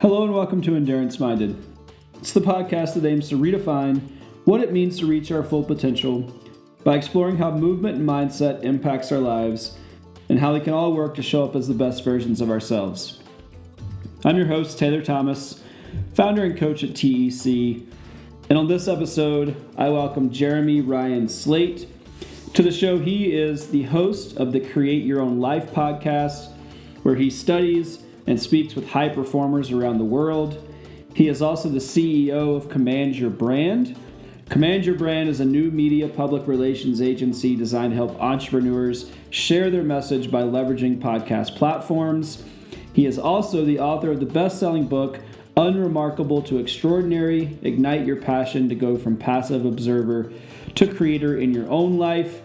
Hello and welcome to Endurance Minded. It's the podcast that aims to redefine what it means to reach our full potential by exploring how movement and mindset impacts our lives and how they can all work to show up as the best versions of ourselves. I'm your host, Taylor Thomas, founder and coach at TEC, and on this episode, I welcome Jeremy Ryan Slate to the show. He is the host of the Create Your Own Life podcast, where he studies and speaks with high performers around the world. He is also the CEO of Command Your Brand. Command Your Brand is a new media public relations agency designed to help entrepreneurs share their message by leveraging podcast platforms. He is also the author of the best-selling book, Unremarkable to Extraordinary: Ignite Your Passion to Go from Passive Observer to Creator in Your Own Life.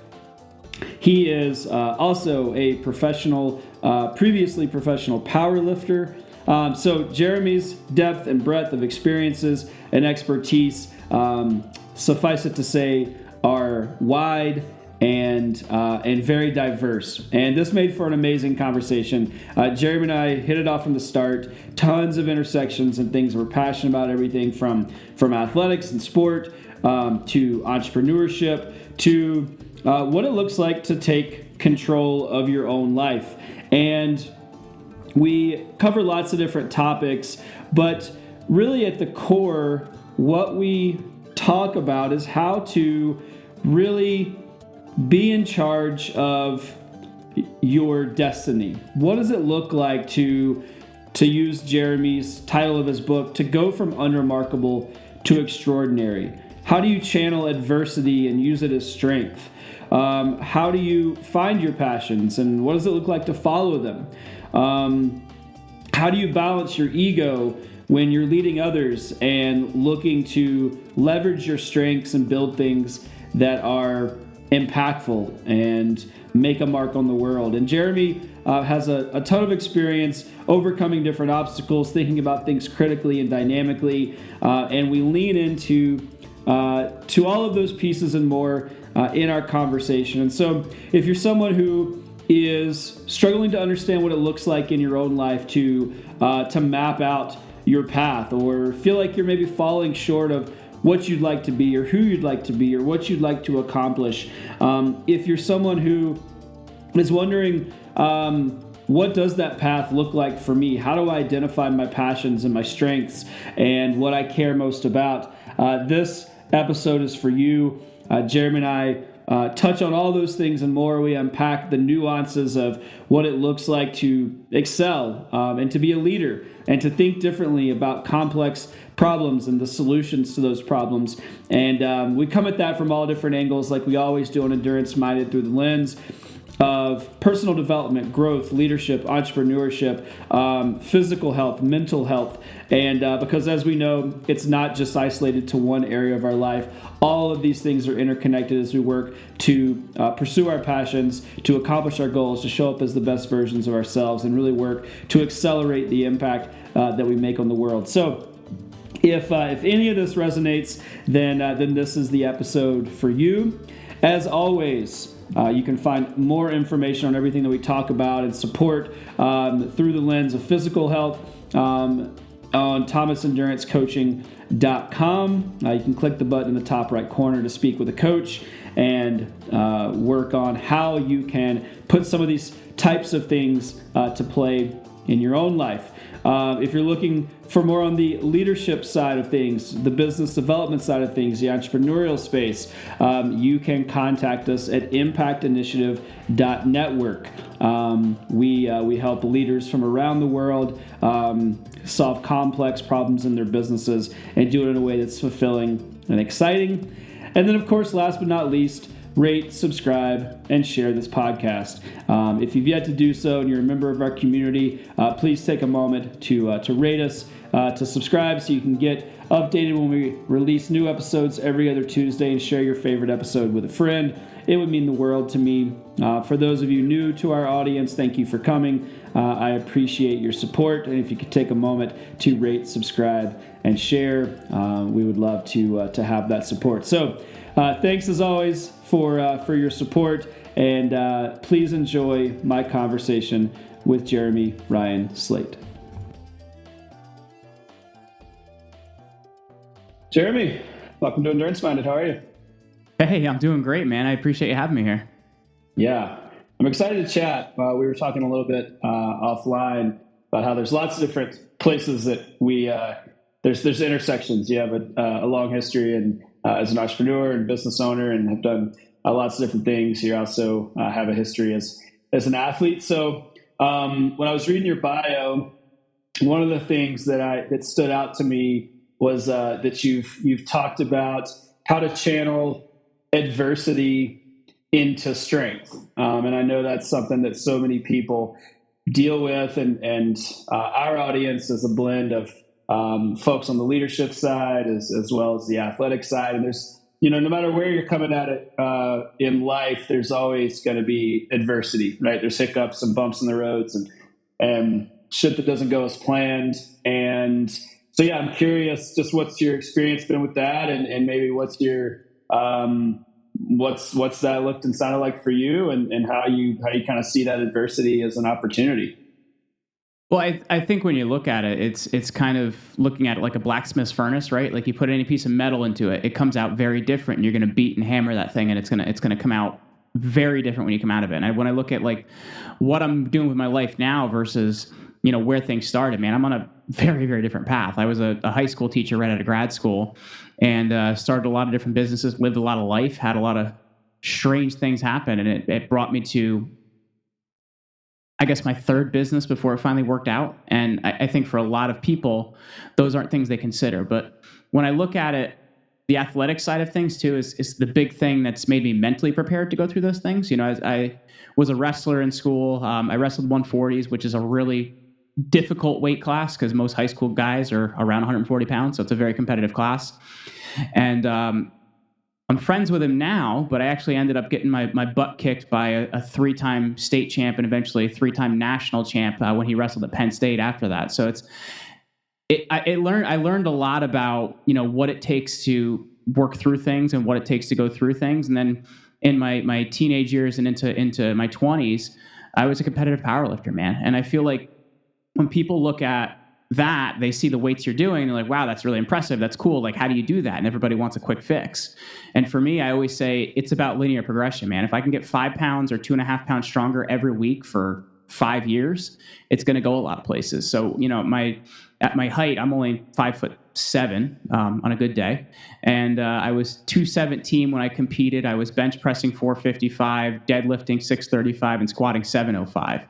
He is also a previously professional power lifter. So Jeremy's depth and breadth of experiences and expertise, suffice it to say, are wide and very diverse. And this made for an amazing conversation. Jeremy and I hit it off from the start. Tons of intersections and things we're passionate about, everything from athletics and sport to entrepreneurship to what it looks like to take control of your own life. And we cover lots of different topics, but really at the core, what we talk about is how to really be in charge of your destiny. What does it look like to use Jeremy's title of his book, to go from unremarkable to extraordinary? How do you channel adversity and use it as strength? How do you find your passions, and what does it look like to follow them? How do you balance your ego when you're leading others and looking to leverage your strengths and build things that are impactful and make a mark on the world? And Jeremy has a ton of experience overcoming different obstacles, thinking about things critically and dynamically, and we lean into to all of those pieces and more in our conversation. And so if you're someone who is struggling to understand what it looks like in your own life to map out your path, or feel like you're maybe falling short of what you'd like to be or who you'd like to be or what you'd like to accomplish, if you're someone who is wondering, what does that path look like for me? How do I identify my passions and my strengths and what I care most about? This episode is for you. Jeremy and I touch on all those things and more. We unpack the nuances of what it looks like to excel and to be a leader and to think differently about complex problems and the solutions to those problems. And we come at that from all different angles, like we always do on Endurance Minded, through the lens of personal development, growth, leadership, entrepreneurship, physical health, mental health. And because as we know, it's not just isolated to one area of our life. All of these things are interconnected as we work to pursue our passions, to accomplish our goals, to show up as the best versions of ourselves, and really work to accelerate the impact that we make on the world. So if any of this resonates, then this is the episode for you. As always, you can find more information on everything that we talk about and support through the lens of physical health on thomasendurancecoaching.com. You can click the button in the top right corner to speak with a coach and work on how you can put some of these types of things to play in your own life. If you're looking for more on the leadership side of things, the business development side of things, the entrepreneurial space, you can contact us at impactinitiative.network. We help leaders from around the world solve complex problems in their businesses and do it in a way that's fulfilling and exciting. And then, of course, last but not least, rate, subscribe, and share this podcast. If you've yet to do so and you're a member of our community, please take a moment to rate us, to subscribe so you can get updated when we release new episodes every other Tuesday, and share your favorite episode with a friend. It would mean the world to me. For those of you new to our audience, thank you for coming. I appreciate your support, and if you could take a moment to rate, subscribe, and share, we would love to have that support. So thanks as always for your support, and please enjoy my conversation with Jeremy Ryan Slate. Jeremy, welcome to Endurance Minded. How are you? Hey, I'm doing great, man. I appreciate you having me here. Yeah, I'm excited to chat. We were talking a little bit offline about how there's lots of different places that there's intersections. You have a long history and as an entrepreneur and business owner, and have done lots of different things. You also have a history as an athlete. So when I was reading your bio, one of the things that stood out to me was that you've talked about how to channel adversity into strength, and I know that's something that so many people deal with, and our audience is a blend of folks on the leadership side as well as the athletic side. And there's, no matter where you're coming at it in life, there's always going to be adversity, right? There's hiccups and bumps in the roads and shit that doesn't go as planned. And so, yeah, I'm curious, just what's your experience been with that, and maybe what's your what's that looked and sounded like for you, and how you kind of see that adversity as an opportunity. Well, I think when you look at it, it's kind of looking at it like a blacksmith's furnace, right? Like you put any piece of metal into it, it comes out very different. And you're going to beat and hammer that thing, and it's gonna come out very different when you come out of it. And when I look at like what I'm doing with my life now versus where things started, man, I'm on a very, very different path. I was a high school teacher right out of grad school, and started a lot of different businesses, lived a lot of life, had a lot of strange things happen, and it brought me to, I guess, my third business before it finally worked out. And I think for a lot of people, those aren't things they consider. But when I look at it, the athletic side of things too is the big thing that's made me mentally prepared to go through those things. I was a wrestler in school. I wrestled 140s, which is a really difficult weight class because most high school guys are around 140 pounds. So it's a very competitive class. And I'm friends with him now, but I actually ended up getting my butt kicked by a three-time state champ and eventually a three-time national champ when he wrestled at Penn State after that. So I learned a lot about what it takes to work through things and what it takes to go through things. And then in my teenage years and into my 20s, I was a competitive powerlifter, man. And I feel like when people look at that, they see the weights you're doing, and they're like, wow, that's really impressive. That's cool. Like, how do you do that? And everybody wants a quick fix. And for me, I always say it's about linear progression, man. If I can get 5 pounds or 2.5 pounds stronger every week for 5 years, it's going to go a lot of places. So, at my height, I'm only 5'7" on a good day. And I was 217 when I competed. I was bench pressing 455, deadlifting 635, and squatting 705.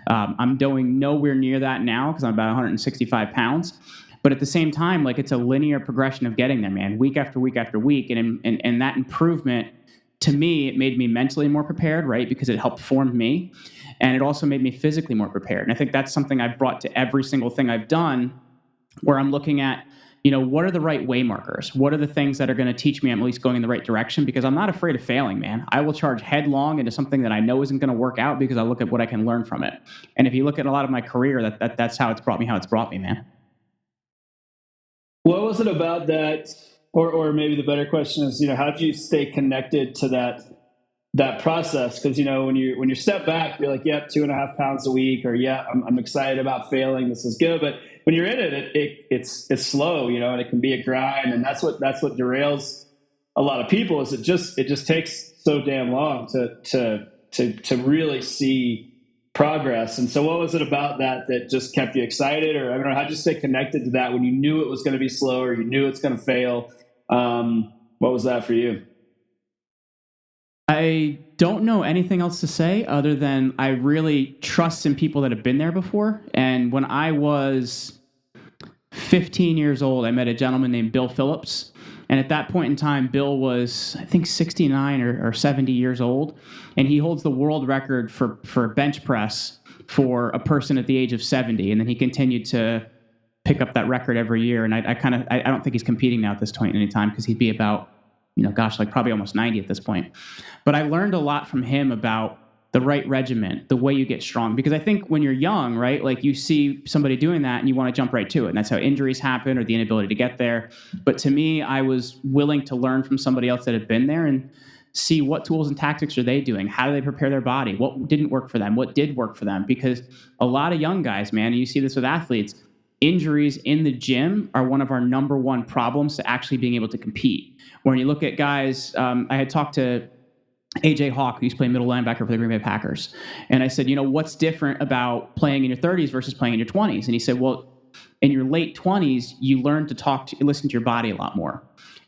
I'm doing nowhere near that now because I'm about 165 pounds. But at the same time, like, it's a linear progression of getting there, man, week after week after week. And that improvement, to me, it made me mentally more prepared, right? Because it helped form me. And it also made me physically more prepared. And I think that's something I've brought to every single thing I've done, where I'm looking at, what are the right way markers? What are the things that are going to teach me I'm at least going in the right direction? Because I'm not afraid of failing, man. I will charge headlong into something that I know isn't going to work out because I look at what I can learn from it. And if you look at a lot of my career, that's how it's brought me, man. What was it about that, or maybe the better question is, how do you stay connected to that process? Because when you step back, you're like, yep, 2.5 pounds a week, or yeah, I'm excited about failing. This is good. But when you're in it's slow, and it can be a grind, and that's what derails a lot of people. Is it just takes so damn long to really see progress. And so, what was it about that just kept you excited, or I don't know, how'd you stay connected to that when you knew it was going to be slow, or you knew it's going to fail? What was that for you? I don't know anything else to say other than I really trust in people that have been there before. And when I was 15 years old, I met a gentleman named Bill Phillips. And at that point in time, Bill was, I think, 69 or 70 years old. And he holds the world record for bench press for a person at the age of 70. And then he continued to pick up that record every year. And I don't think he's competing now at this point anytime, because he'd be about, like probably almost 90 at this point. But I learned a lot from him about the right regimen, the way you get strong. Because I think when you're young, right, like you see somebody doing that and you want to jump right to it. And that's how injuries happen, or the inability to get there. But to me, I was willing to learn from somebody else that had been there and see what tools and tactics are they doing? How do they prepare their body? What didn't work for them? What did work for them? Because a lot of young guys, man, and you see this with athletes, injuries in the gym are one of our number one problems to actually being able to compete. When you look at guys, I had talked to AJ Hawk, who used to play middle linebacker for the Green Bay Packers. And I said, what's different about playing in your 30s versus playing in your 20s? And he said, well, in your late 20s, you learn to listen to your body a lot more.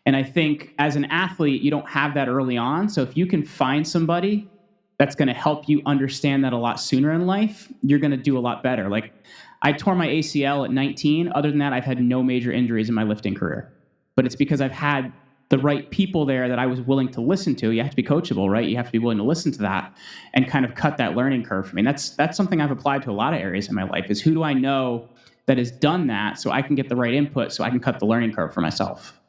And I think as an athlete, you don't have that early on. So if you can find somebody that's going to help you understand that a lot sooner in life, you're going to do a lot better. Like, I tore my ACL at 19. Other than that, I've had no major injuries in my lifting career. But it's because I've had the right people there that I was willing to listen to. You have to be coachable, right? You have to be willing to listen to that and kind of cut that learning curve for me. And that's something I've applied to a lot of areas in my life, is who do I know that has done that so I can get the right input so I can cut the learning curve for myself.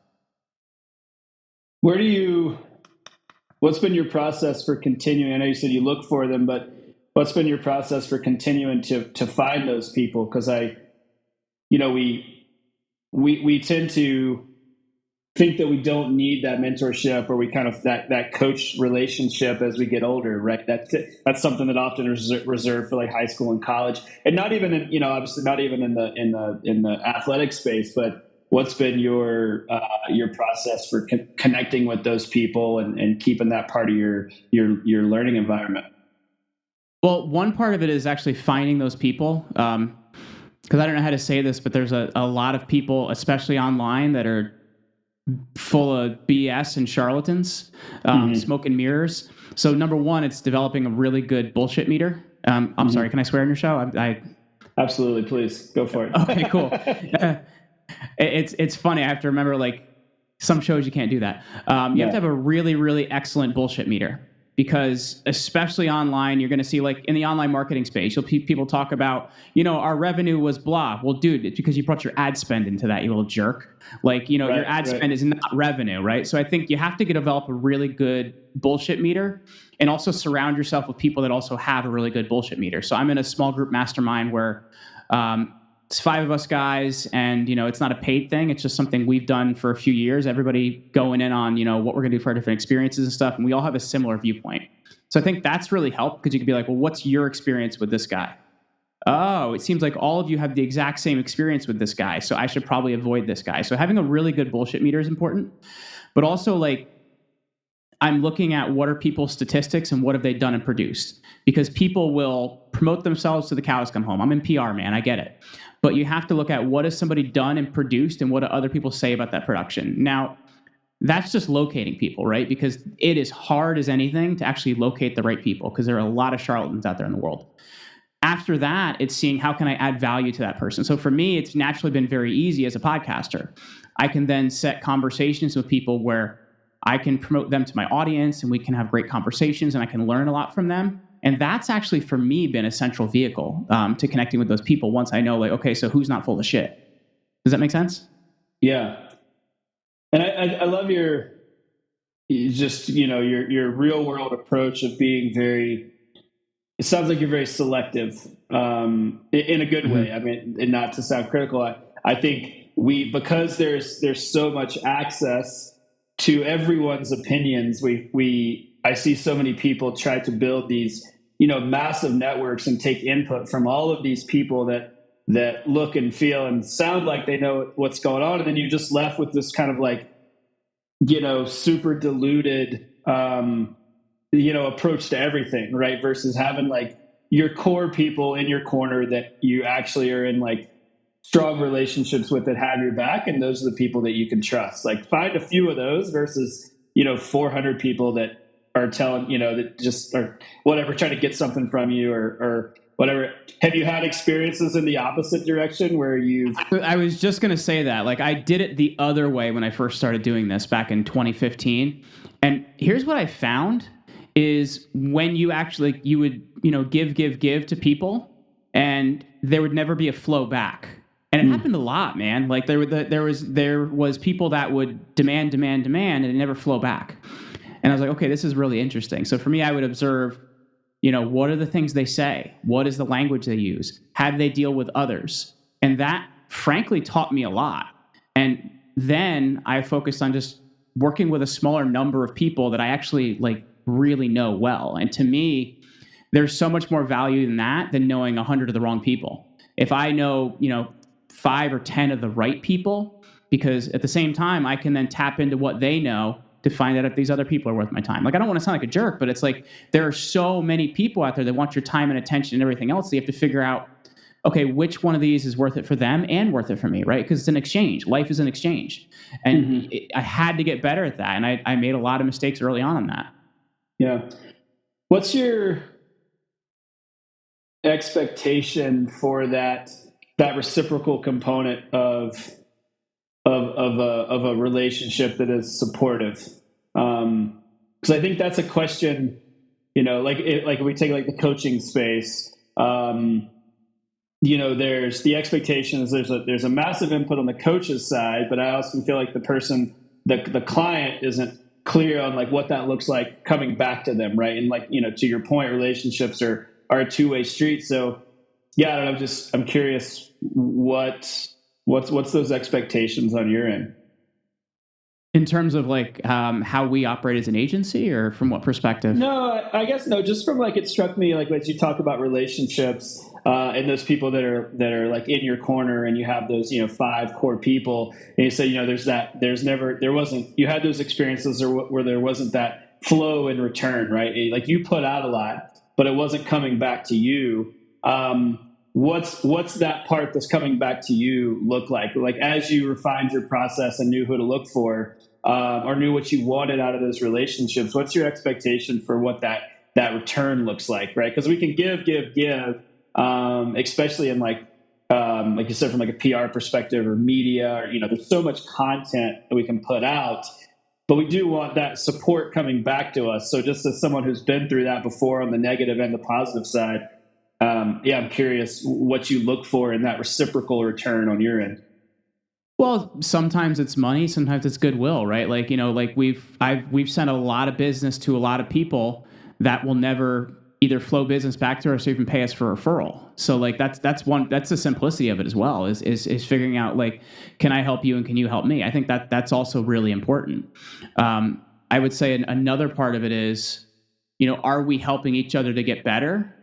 What's been your process for continuing? I know you said you look for them, but what's been your process for continuing to find those people? Because we tend to think that we don't need that mentorship, or we kind of that coach relationship as we get older, right? That's something that often is reserved for like high school and college, and not even in, obviously not even in the athletic space. But what's been your process for connecting with those people and keeping that part of your learning environment? Well, one part of it is actually finding those people. Because I don't know how to say this, but there's a lot of people, especially online, that are full of BS and charlatans, smoke and mirrors. So number one, it's developing a really good bullshit meter. I'm sorry, can I swear on your show? I Absolutely, please go for it. Okay, cool. It's funny. I have to remember, like, some shows you can't do that. You have to have a really, really excellent bullshit meter, because especially online, you're going to see, like, in the online marketing space, people talk about, our revenue was blah. Well, dude, it's because you brought your ad spend into that, you little jerk. Like, your ad spend is not revenue, right? So I think you have to develop a really good bullshit meter, and also surround yourself with people that also have a really good bullshit meter. So I'm in a small group mastermind where it's 5 of us guys, and it's not a paid thing. It's just something we've done for a few years. Everybody going in on what we're going to do for our different experiences and stuff, and we all have a similar viewpoint. So I think that's really helped, because you could be like, well, what's your experience with this guy? Oh, it seems like all of you have the exact same experience with this guy, so I should probably avoid this guy. So having a really good bullshit meter is important, but also, like, I'm looking at what are people's statistics and what have they done and produced, because people will promote themselves to the cows come home. I'm in PR, man. I get it. But you have to look at what has somebody done and produced, and what do other people say about that production. Now, that's just locating people, right? Because it is hard as anything to actually locate the right people, because there are a lot of charlatans out there in the world. After that, it's seeing how can I add value to that person. So for me, it's naturally been very easy as a podcaster. I can then set conversations with people where I can promote them to my audience, and we can have great conversations, and I can learn a lot from them. And that's actually, for me, been a central vehicle to connecting with those people, once I know, like, okay, so who's not full of shit? Does that make sense? Yeah. And I love your real world approach of being very, it sounds like you're very selective in a good way. I mean, and not to sound critical, I think because there's so much access to everyone's opinions, I see so many people try to build these, massive networks and take input from all of these people that look and feel and sound like they know what's going on. And then you're just left with this kind of like, super diluted, approach to everything, right? Versus having like your core people in your corner that you actually are in like strong relationships with, that have your back. And those are the people that you can trust. Like, find a few of those versus, 400 people that are telling, that just are whatever, trying to get something from you or whatever. Have you had experiences in the opposite direction where I was just going to say that. Like, I did it the other way when I first started doing this back in 2015. And here's what I found is, when you actually, you would, give to people, and there would never be a flow back. And it happened a lot, man. Like, there was people that would demand, and it never flow back. And I was like, okay, this is really interesting. So for me, I would observe, what are the things they say? What is the language they use? How do they deal with others? And that, frankly, taught me a lot. And then I focused on just working with a smaller number of people that I actually like really know well. And to me, there's so much more value in that than knowing 100 of the wrong people. If I know, 5 or 10 of the right people, because at the same time, I can then tap into what they know to find out if these other people are worth my time. Like, I don't want to sound like a jerk, but it's like there are so many people out there that want your time and attention and everything else. So you have to figure out, okay, which one of these is worth it for them and worth it for me, right? Because it's an exchange. Life is an exchange. And I had to get better at that. And I made a lot of mistakes early on in that. Yeah. What's your expectation for that reciprocal component of a relationship that is supportive? Because I think that's a question, like if we take like the coaching space, there's the expectations. There's a massive input on the coach's side, but I also feel like the client isn't clear on like what that looks like coming back to them, right? And like, to your point, relationships are a two-way street. So yeah, I don't know, I'm curious what's those expectations on your end? In terms of like how we operate as an agency, or from what perspective? No, I guess no. Just from like, it struck me like as you talk about relationships and those people that are like in your corner, and you have those 5 core people, and you say you had those experiences where there wasn't that flow in return, right? Like you put out a lot, but it wasn't coming back to you. What's that part that's coming back to you look like? Like as you refined your process and knew who to look for, or knew what you wanted out of those relationships, what's your expectation for what that return looks like, right? Because we can give, especially in like you said, from like a PR perspective or media, or there's so much content that we can put out, but we do want that support coming back to us. So just as someone who's been through that before on the negative and the positive side, I'm curious what you look for in that reciprocal return on your end. Well, sometimes it's money, sometimes it's goodwill, right? Like, like we've sent a lot of business to a lot of people that will never either flow business back to us or even pay us for a referral. So like that's the simplicity of it as well, is figuring out like, can I help you and can you help me? I think that's also really important. I would say another part of it is, are we helping each other to get better?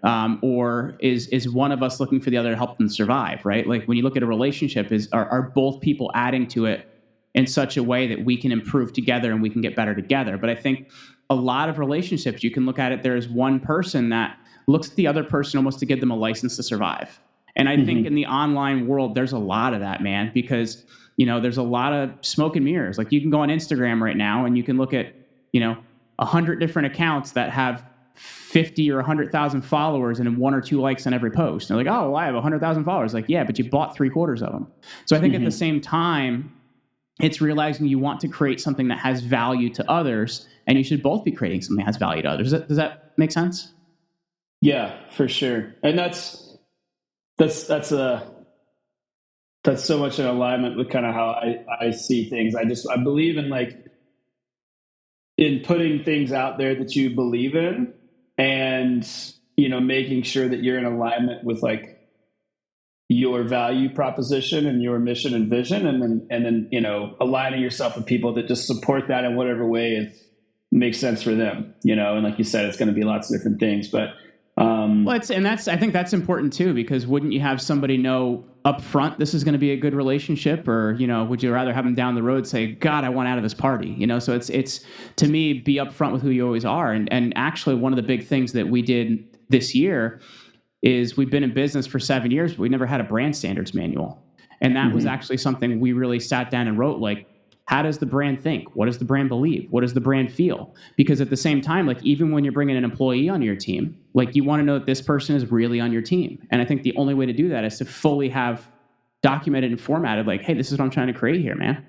Or is one of us looking for the other to help them survive, right? Like when you look at a relationship, are both people adding to it in such a way that we can improve together and we can get better together? But I think a lot of relationships, you can look at it, there's one person that looks at the other person almost to give them a license to survive. And I think in the online world, there's a lot of that, man, because, there's a lot of smoke and mirrors. Like you can go on Instagram right now and you can look at, 100 different accounts that have 50 or 100,000 followers and 1 or 2 likes on every post. And they're like, oh, well, I have 100,000 followers. Like, yeah, but you bought 3/4 of them. So I think at the same time, it's realizing you want to create something that has value to others, and you should both be creating something that has value to others. Does that make sense? Yeah, for sure. And that's so much in alignment with kind of how I see things. I believe in like, in putting things out there that you believe in, and making sure that you're in alignment with like your value proposition and your mission and vision, and then aligning yourself with people that just support that in whatever way makes sense for them, and like you said, it's going to be lots of different things, but I think that's important too, because wouldn't you have somebody know up front this is going to be a good relationship, or would you rather have them down the road say, God, I want out of this party? So it's to me, be upfront with who you always are. And actually, one of the big things that we did this year is we've been in business for 7 years, but we never had a brand standards manual, and that was actually something we really sat down and wrote. Like, how does the brand think? What does the brand believe? What does the brand feel? Because at the same time, like even when you're bringing an employee on your team, like you want to know that this person is really on your team. And I think the only way to do that is to fully have documented and formatted, like, hey, this is what I'm trying to create here, man.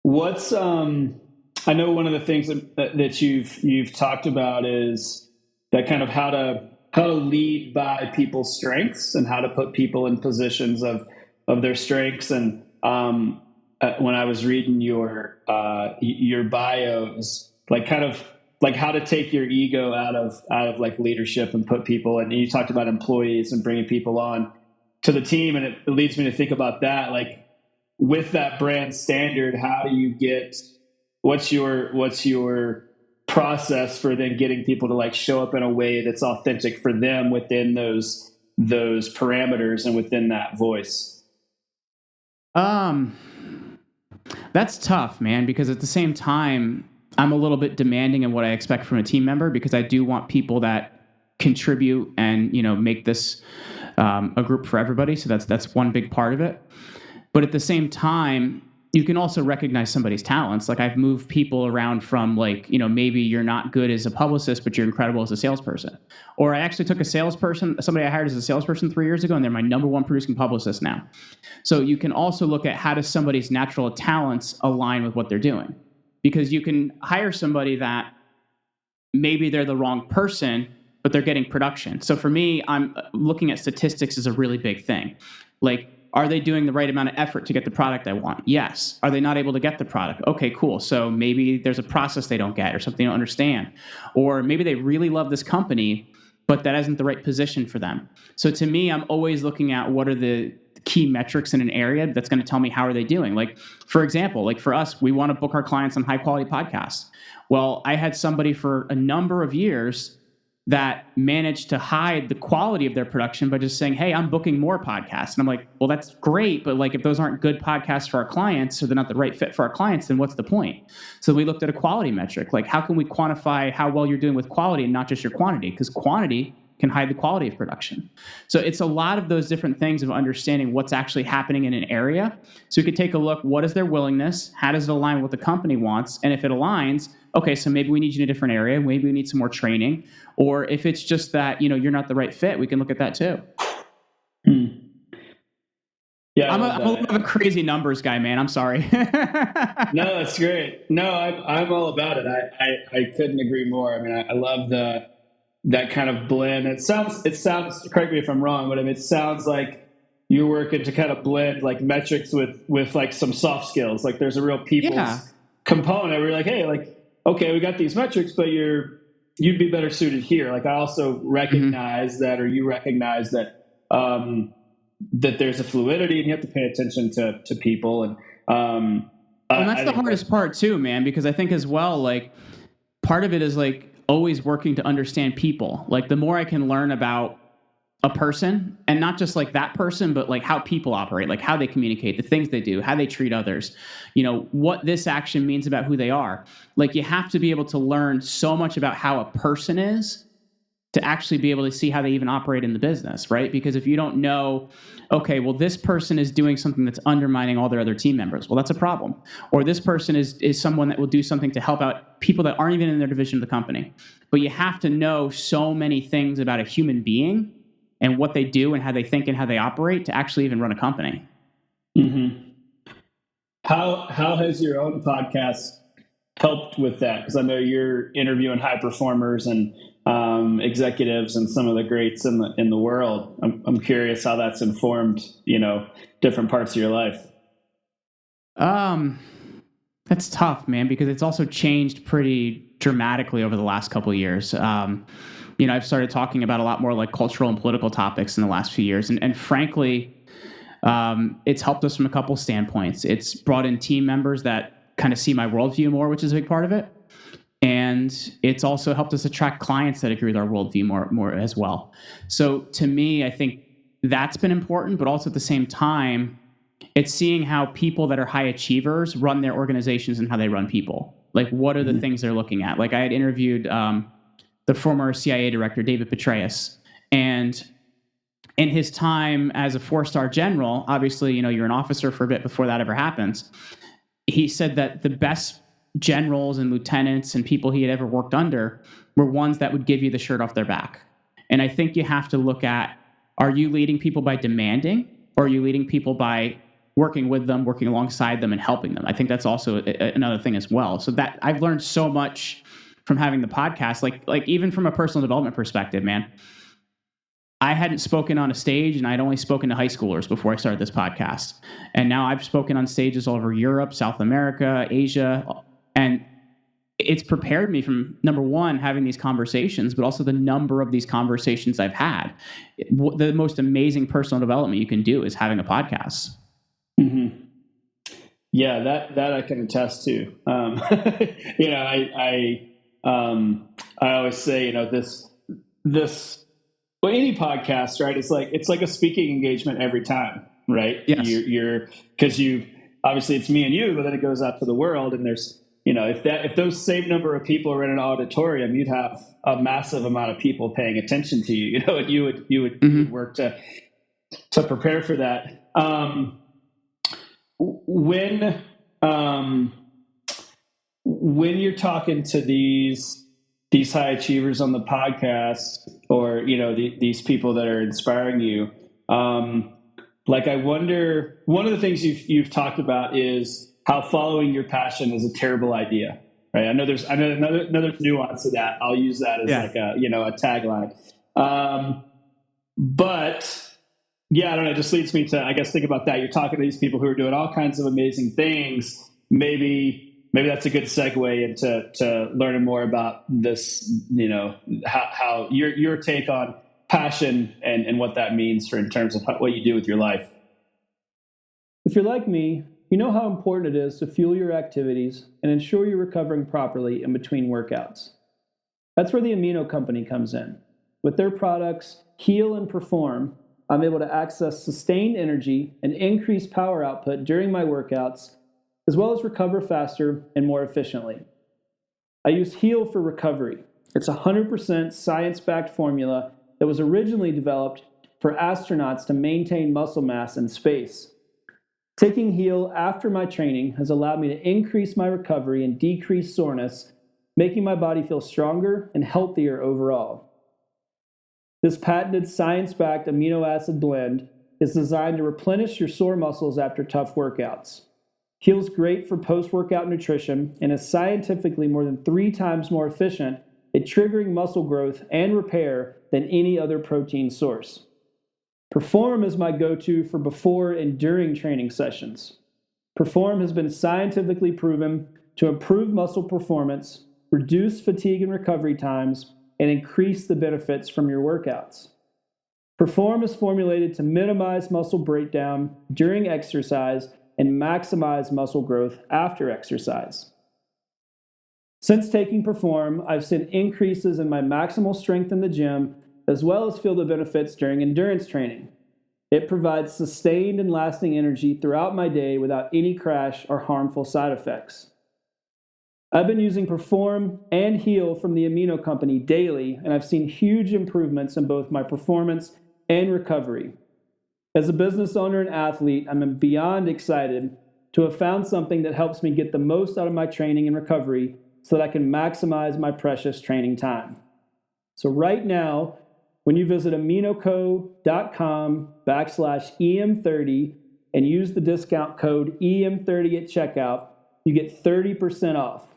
What's I know one of the things that you've talked about is that kind of how to lead by people's strengths, and how to put people in positions of their strengths. And when I was reading your bios, like kind of like how to take your ego out of like leadership and put people, and you talked about employees and bringing people on to the team. And it leads me to think about that, like with that brand standard, how do you what's your process for then getting people to like show up in a way that's authentic for them within those parameters and within that voice? That's tough, man, because at the same time, I'm a little bit demanding in what I expect from a team member, because I do want people that contribute and, make this a group for everybody. So that's one big part of it. But at the same time, you can also recognize somebody's talents. Like, I've moved people around from, like, maybe you're not good as a publicist, but you're incredible as a salesperson. Or I actually took somebody I hired as a salesperson 3 years ago, and they're my number one producing publicist now. So you can also look at, how does somebody's natural talents align with what they're doing? Because you can hire somebody that maybe they're the wrong person, but they're getting production. So for me, I'm looking at statistics as a really big thing. Like, are they doing the right amount of effort to get the product I want? Yes. Are they not able to get the product? Okay, cool. So maybe there's a process they don't get, or something they don't understand. Or maybe they really love this company, but that isn't the right position for them. So to me, I'm always looking at, what are the key metrics in an area that's going to tell me how are they doing. Like, for example, like for us, we want to book our clients on high quality podcasts. Well, I had somebody for a number of years that managed to hide the quality of their production by just saying, hey, I'm booking more podcasts. And I'm like, well, that's great. But like, if those aren't good podcasts for our clients, or they're not the right fit for our clients, then what's the point? So we looked at a quality metric. Like, how can we quantify how well you're doing with quality and not just your quantity? Because quantity can hide the quality of production. So it's a lot of those different things of understanding what's actually happening in an area. So we could take a look, what is their willingness? How does it align with what the company wants? And if it aligns, okay, so maybe we need you in a different area. Maybe we need some more training. Or if it's just that, you're not the right fit, we can look at that too. Yeah, I'm a little bit of a crazy numbers guy, man. I'm sorry. No, that's great. No, I'm all about it. I couldn't agree more. I mean, I love that kind of blend. It sounds, correct me if I'm wrong, but I mean, it sounds like you're working to kind of blend like metrics with like some soft skills. Like, there's a real people's component where you're like, hey, like, okay, we got these metrics, but you'd be better suited here. Like, I also recognize that, or you recognize that, that there's a fluidity, and you have to pay attention to people. And that's the hardest part too, man, because I think as well, like, part of it is like always working to understand people. Like, the more I can learn about a person, and not just like that person, but like how people operate, like how they communicate, the things they do, how they treat others, what this action means about who they are. Like, you have to be able to learn so much about how a person is to actually be able to see how they even operate in the business, right? Because if you don't know, okay, well, this person is doing something that's undermining all their other team members, well, that's a problem. Or this person is someone that will do something to help out people that aren't even in their division of the company. But you have to know so many things about a human being and what they do and how they think and how they operate to actually even run a company. Mm-hmm. How has your own podcast helped with that? Because I know you're interviewing high performers and executives and some of the greats in the world. I'm curious how that's informed, different parts of your life. That's tough, man, because it's also changed pretty dramatically over the last couple of years. I've started talking about a lot more like cultural and political topics in the last few years. And frankly, it's helped us from a couple standpoints. It's brought in team members that kind of see my worldview more, which is a big part of it. And it's also helped us attract clients that agree with our worldview more as well. So to me, I think that's been important, but also at the same time, it's seeing how people that are high achievers run their organizations and how they run people. Like, what are the things they're looking at? Like, I had interviewed the former CIA director, David Petraeus, and in his time as a 4-star general, obviously, you're an officer for a bit before that ever happens. He said that the best generals and lieutenants and people he had ever worked under were ones that would give you the shirt off their back. And I think you have to look at, are you leading people by demanding, or are you leading people by working with them, working alongside them, and helping them? I think that's also another thing as well. So that I've learned so much from having the podcast, like even from a personal development perspective, man. I hadn't spoken on a stage, and I'd only spoken to high schoolers before I started this podcast. And now I've spoken on stages all over Europe, South America, Asia, and it's prepared me from, number one, having these conversations, but also the number of these conversations I've had. The most amazing personal development you can do is having a podcast. Mm-hmm. Yeah, that I can attest to. I always say, this Well, any podcast, right? It's like a speaking engagement every time, right? Yes. You're because you obviously it's me and you, but then it goes out to the world, and there's if those same number of people are in an auditorium, you'd have a massive amount of people paying attention to you. And you would work to prepare for that. When you're talking to these high achievers on the podcast, or these people that are inspiring you, I wonder, one of the things you've talked about is how following your passion is a terrible idea, right? I know there's another nuance to that. I'll use that as a tagline. But yeah, I don't know. It just leads me to, I guess, think about that. You're talking to these people who are doing all kinds of amazing things. Maybe that's a good segue into learning more about this, how your take on passion and what that means in terms of what you do with your life. If you're like me, you know how important it is to fuel your activities and ensure you're recovering properly in between workouts. That's where the Amino Company comes in. With their products, Heal and Perform, I'm able to access sustained energy and increase power output during my workouts, as well as recover faster and more efficiently. I use Heal for recovery. It's a 100% science-backed formula that was originally developed for astronauts to maintain muscle mass in space. Taking Heal after my training has allowed me to increase my recovery and decrease soreness, making my body feel stronger and healthier overall. This patented science-backed amino acid blend is designed to replenish your sore muscles after tough workouts. Heal's great for post-workout nutrition and is scientifically more than 3 times more efficient at triggering muscle growth and repair than any other protein source. Perform is my go-to for before and during training sessions. Perform has been scientifically proven to improve muscle performance, reduce fatigue and recovery times, and increase the benefits from your workouts. Perform is formulated to minimize muscle breakdown during exercise and maximize muscle growth after exercise. Since taking Perform, I've seen increases in my maximal strength in the gym, as well as feel the benefits during endurance training. It provides sustained and lasting energy throughout my day without any crash or harmful side effects. I've been using Perform and Heal from the Amino Company daily, and I've seen huge improvements in both my performance and recovery. As a business owner and athlete, I'm beyond excited to have found something that helps me get the most out of my training and recovery so that I can maximize my precious training time. So right now, when you visit aminoco.com/EM30 and use the discount code EM30 at checkout, you get 30% off.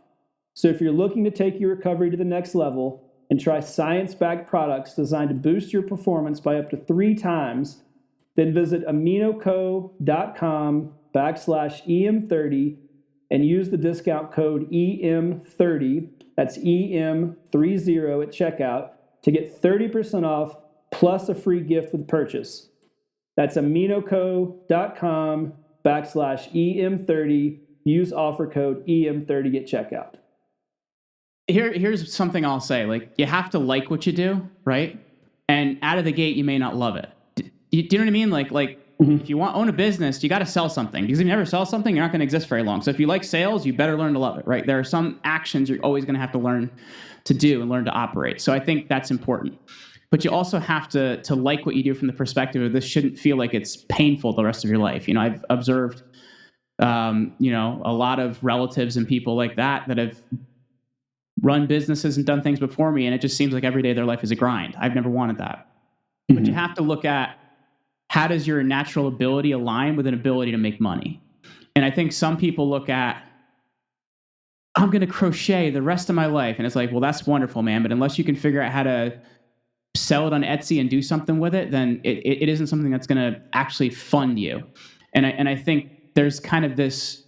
So if you're looking to take your recovery to the next level and try science-backed products designed to boost your performance by up to 3 times, then visit aminoco.com/EM30 and use the discount code EM30, that's EM30 at checkout, to get 30% off plus a free gift with purchase. That's aminoco.com/EM30. Use offer code EM30 at checkout. Here's something I'll say. You have to like what you do, right? And out of the gate, you may not love it. Do you know what I mean? If you own a business, you got to sell something, because if you never sell something, you're not going to exist very long. So if you like sales, you better learn to love it, right? There are some actions you're always going to have to learn to do and learn to operate. So I think that's important. But you also have to like what you do from the perspective of this shouldn't feel like it's painful the rest of your life. I've observed, a lot of relatives and people like that have run businesses and done things before me, and it just seems like every day of their life is a grind. I've never wanted that. Mm-hmm. But you have to look at, how does your natural ability align with an ability to make money? And I think some people look at, I'm going to crochet the rest of my life. And it's like, well, that's wonderful, man. But unless you can figure out how to sell it on Etsy and do something with it, then it isn't something that's going to actually fund you. And I think there's kind of this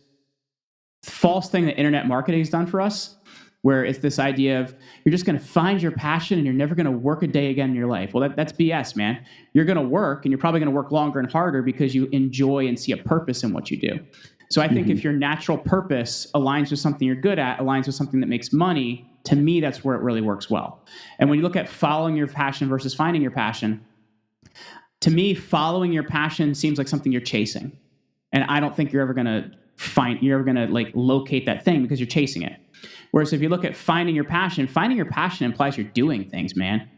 false thing that internet marketing has done for us, where it's this idea of you're just going to find your passion and you're never going to work a day again in your life. Well, that's BS, man. You're going to work, and you're probably going to work longer and harder because you enjoy and see a purpose in what you do. So I think if your natural purpose aligns with something you're good at, aligns with something that makes money, to me, that's where it really works well. And when you look at following your passion versus finding your passion, to me, following your passion seems like something you're chasing. And I don't think you're ever going to like locate that thing because you're chasing it. Whereas if you look at finding your passion implies you're doing things, man.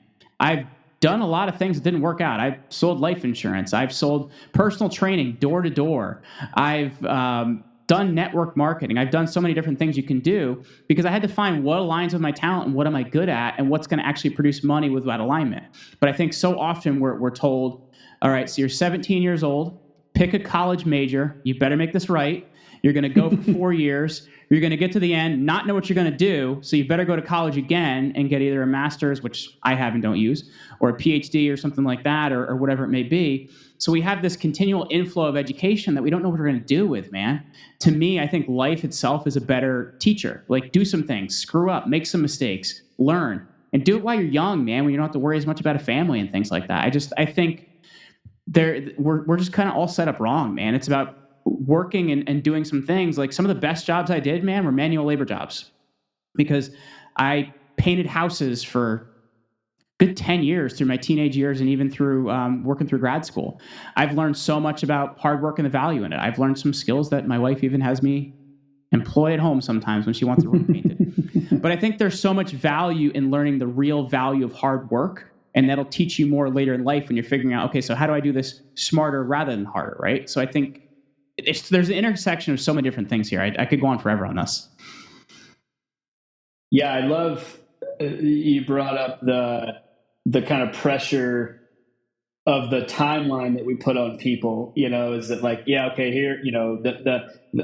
I've done a lot of things that didn't work out. I've sold life insurance. I've sold personal training door to door. I've done network marketing. I've done so many different things you can do because I had to find what aligns with my talent and what am I good at and what's going to actually produce money with that alignment. But I think so often we're told, all right, so you're 17 years old, pick a college major. You better make this right. You're going to go for 4 years. You're going to get to the end, not know what you're going to do. So you better go to college again and get either a master's, which I have and don't use, or a PhD or something like that, or whatever it may be. So we have this continual inflow of education that we don't know what we're going to do with, man. To me, I think life itself is a better teacher. Like, do some things, screw up, make some mistakes, learn, and do it while you're young, man, when you don't have to worry as much about a family and things like that. I think we're just kind of all set up wrong, man. It's about working and doing some things. Like, some of the best jobs I did, man, were manual labor jobs because I painted houses for a good 10 years through my teenage years and even through working through grad school. I've learned so much about hard work and the value in it. I've learned some skills that my wife even has me employ at home sometimes when she wants the room painted. But I think there's so much value in learning the real value of hard work, and that'll teach you more later in life when you're figuring out, okay, so how do I do this smarter rather than harder, right? So I think there's an intersection of so many different things here. I could go on forever on this. Yeah, I love you brought up the kind of pressure of the timeline that we put on people. Is that like, yeah, okay, here,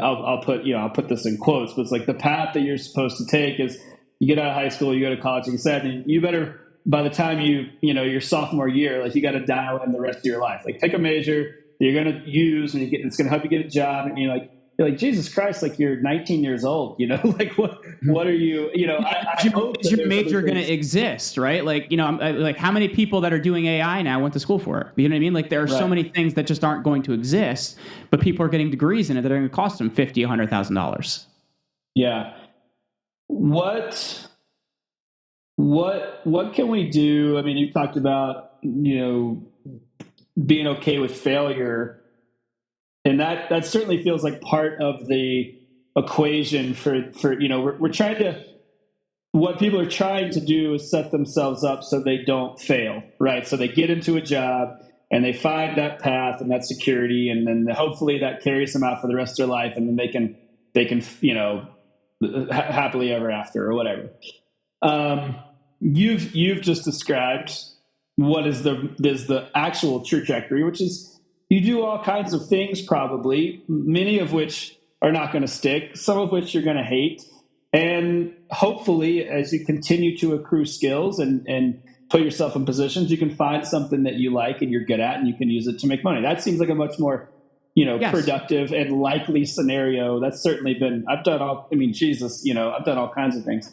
I'll put this in quotes, but it's like the path that you're supposed to take is you get out of high school, you go to college, like you said, and you better, by the time your sophomore year, like you got to dial in the rest of your life. Like, pick a major you're going to use and it's going to help you get a job. And you're like, Jesus Christ, like, you're 19 years old, like what are you, is your major going to exist, right? Like, like how many people that are doing AI now went to school for it? You know what I mean? Like, there are so many things that just aren't going to exist, but people are getting degrees in it that are going to cost them $50,000, $100,000. Yeah. What can we do? I mean, you talked about, being okay with failure, and that certainly feels like part of the equation for we're trying to, what people are trying to do is set themselves up so they don't fail, right? So they get into a job and they find that path and that security, and then hopefully that carries them out for the rest of their life, and then they can happily ever after or whatever. You've just described what is the actual trajectory, which is you do all kinds of things, probably, many of which are not going to stick, some of which you're going to hate. And hopefully, as you continue to accrue skills and put yourself in positions, you can find something that you like and you're good at, and you can use it to make money. That seems like a much more, productive and likely scenario. That's certainly been, I've done all kinds of things.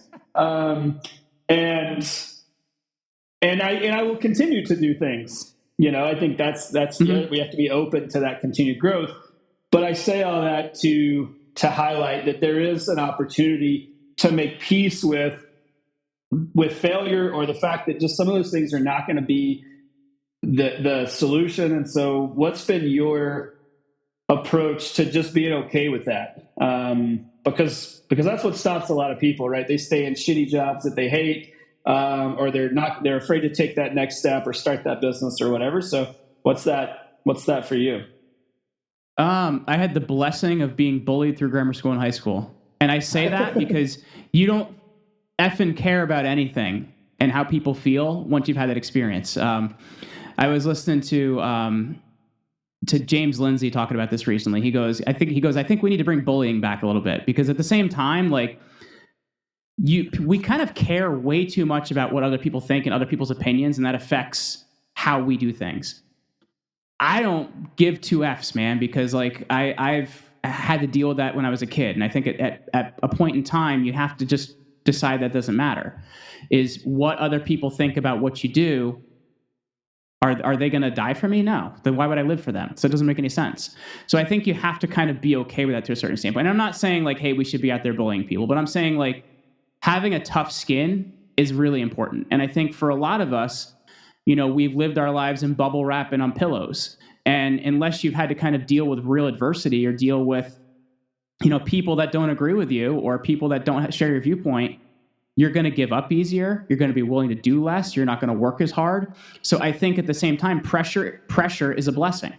And I will continue to do things. I think that's we have to be open to that continued growth. But I say all that to highlight that there is an opportunity to make peace with failure, or the fact that just some of those things are not going to be the solution. And so, what's been your approach to just being okay with that? Because that's what stops a lot of people, right? They stay in shitty jobs that they hate. Or they're afraid to take that next step or start that business or whatever. So what's that for you? I had the blessing of being bullied through grammar school and high school. And I say that because you don't effing care about anything and how people feel once you've had that experience. I was listening to James Lindsay talking about this recently. He goes, I think we need to bring bullying back a little bit, because at the same time, like, we kind of care way too much about what other people think and other people's opinions, and that affects how we do things. I don't give two Fs, man, because like I've had to deal with that when I was a kid, and I think at a point in time you have to just decide that doesn't matter. Is what other people think about what you do. Are they going to die for me? No. Then why would I live for them? So it doesn't make any sense. So I think you have to kind of be okay with that to a certain standpoint. And I'm not saying like, hey, we should be out there bullying people, but I'm saying like, having a tough skin is really important. And I think for a lot of us, we've lived our lives in bubble wrap and on pillows. And unless you've had to kind of deal with real adversity or deal with, people that don't agree with you or people that don't share your viewpoint, you're going to give up easier. You're going to be willing to do less. You're not going to work as hard. So I think at the same time, pressure is a blessing.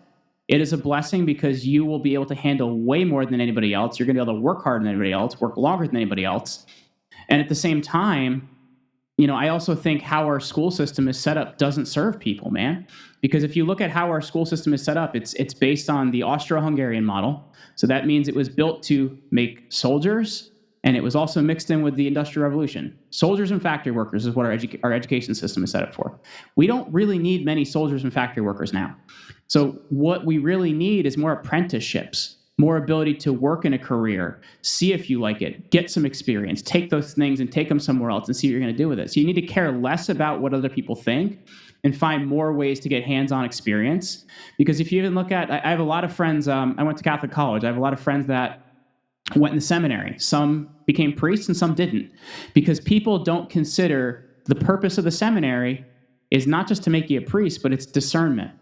It is a blessing because you will be able to handle way more than anybody else. You're going to be able to work harder than anybody else, work longer than anybody else. And at the same time, I also think how our school system is set up doesn't serve people, man. Because if you look at how our school system is set up, it's based on the Austro-Hungarian model. So that means it was built to make soldiers, and it was also mixed in with the Industrial Revolution. Soldiers and factory workers is what our education system is set up for. We don't really need many soldiers and factory workers now. So what we really need is more apprenticeships, more ability to work in a career, see if you like it, get some experience, take those things and take them somewhere else and see what you're going to do with it. So you need to care less about what other people think and find more ways to get hands-on experience. Because if you even look at, I have a lot of friends, I went to Catholic college. I have a lot of friends that went in the seminary. Some became priests and some didn't. Because people don't consider the purpose of the seminary is not just to make you a priest, but it's discernment.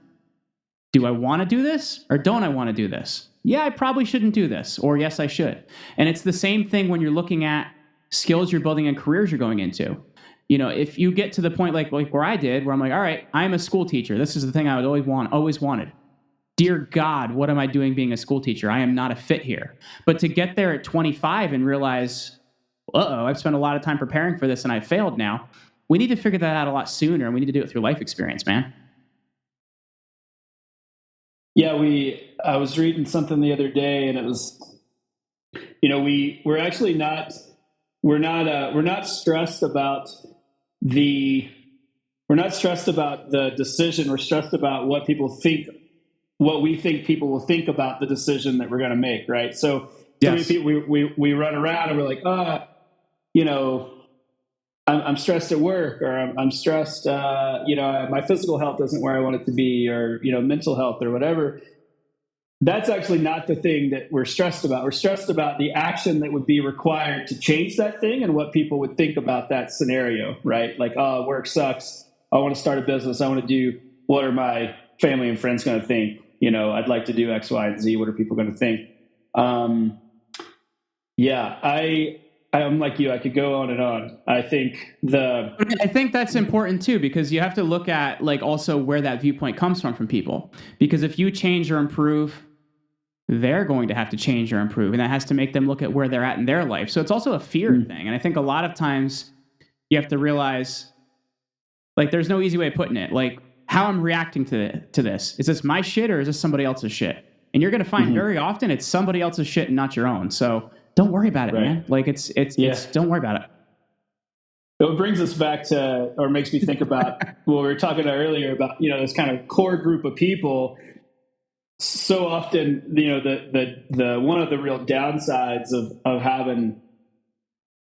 Do I want to do this or don't I want to do this? Yeah, I probably shouldn't do this, or yes, I should. And it's the same thing when you're looking at skills you're building and careers you're going into. If you get to the point like where I did, where I'm like, all right, I'm a school teacher. This is the thing I would always wanted. Dear God, what am I doing being a school teacher? I am not a fit here. But to get there at 25 and realize, I've spent a lot of time preparing for this and I failed now. We need to figure that out a lot sooner, and we need to do it through life experience, man. Yeah, I was reading something the other day, and it was, we're actually not stressed about the decision. We're stressed about what we think people will think about the decision that we're going to make, right? So many people, we run around and we're like, I'm stressed at work, or I'm stressed, my physical health isn't where I want it to be, or, mental health or whatever. That's actually not the thing that we're stressed about. We're stressed about the action that would be required to change that thing and what people would think about that scenario, right? Like, work sucks. I want to start a business. I want to do, what are my family and friends going to think? I'd like to do X, Y, and Z. What are people going to think? I'm like you. I could go on and on. I think that's important too, because you have to look at also where that viewpoint comes from people. Because if you change or improve, they're going to have to change or improve, and that has to make them look at where they're at in their life. So it's also a fear thing. And I think a lot of times you have to realize, there's no easy way of putting it. How I'm reacting to this. Is this my shit or is this somebody else's shit? And you're going to find very often it's somebody else's shit and not your own. So don't worry about it, man. It's don't worry about it. It brings us back to, or makes me think about what we were talking about earlier about, this kind of core group of people. So often, the one of the real downsides of having,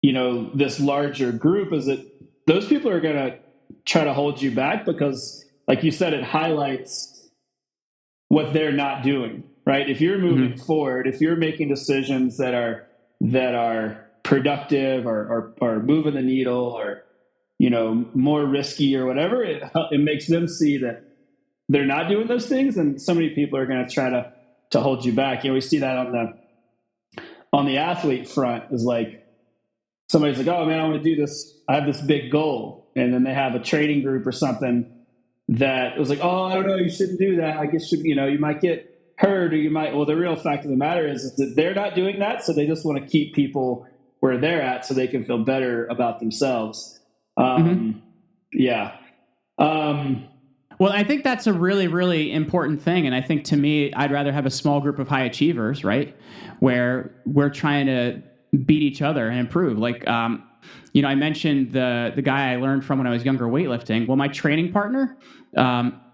this larger group is that those people are going to try to hold you back because, like you said, it highlights what they're not doing, right? If you're moving forward, if you're making decisions that are productive or moving the needle or, more risky or whatever, it makes them see that they're not doing those things. And so many people are going to try to hold you back. We see that on the athlete front is like, somebody's like, oh man, I want to do this. I have this big goal. And then they have a training group or something that was like, oh, I don't know, you shouldn't do that. I guess, you might get hurt or you might, well, the real fact of the matter is that they're not doing that. So they just want to keep people where they're at so they can feel better about themselves. Well, I think that's a really, really important thing. And I think to me, I'd rather have a small group of high achievers, right? Where we're trying to beat each other and improve. I mentioned the guy I learned from when I was younger weightlifting. Well, my training partner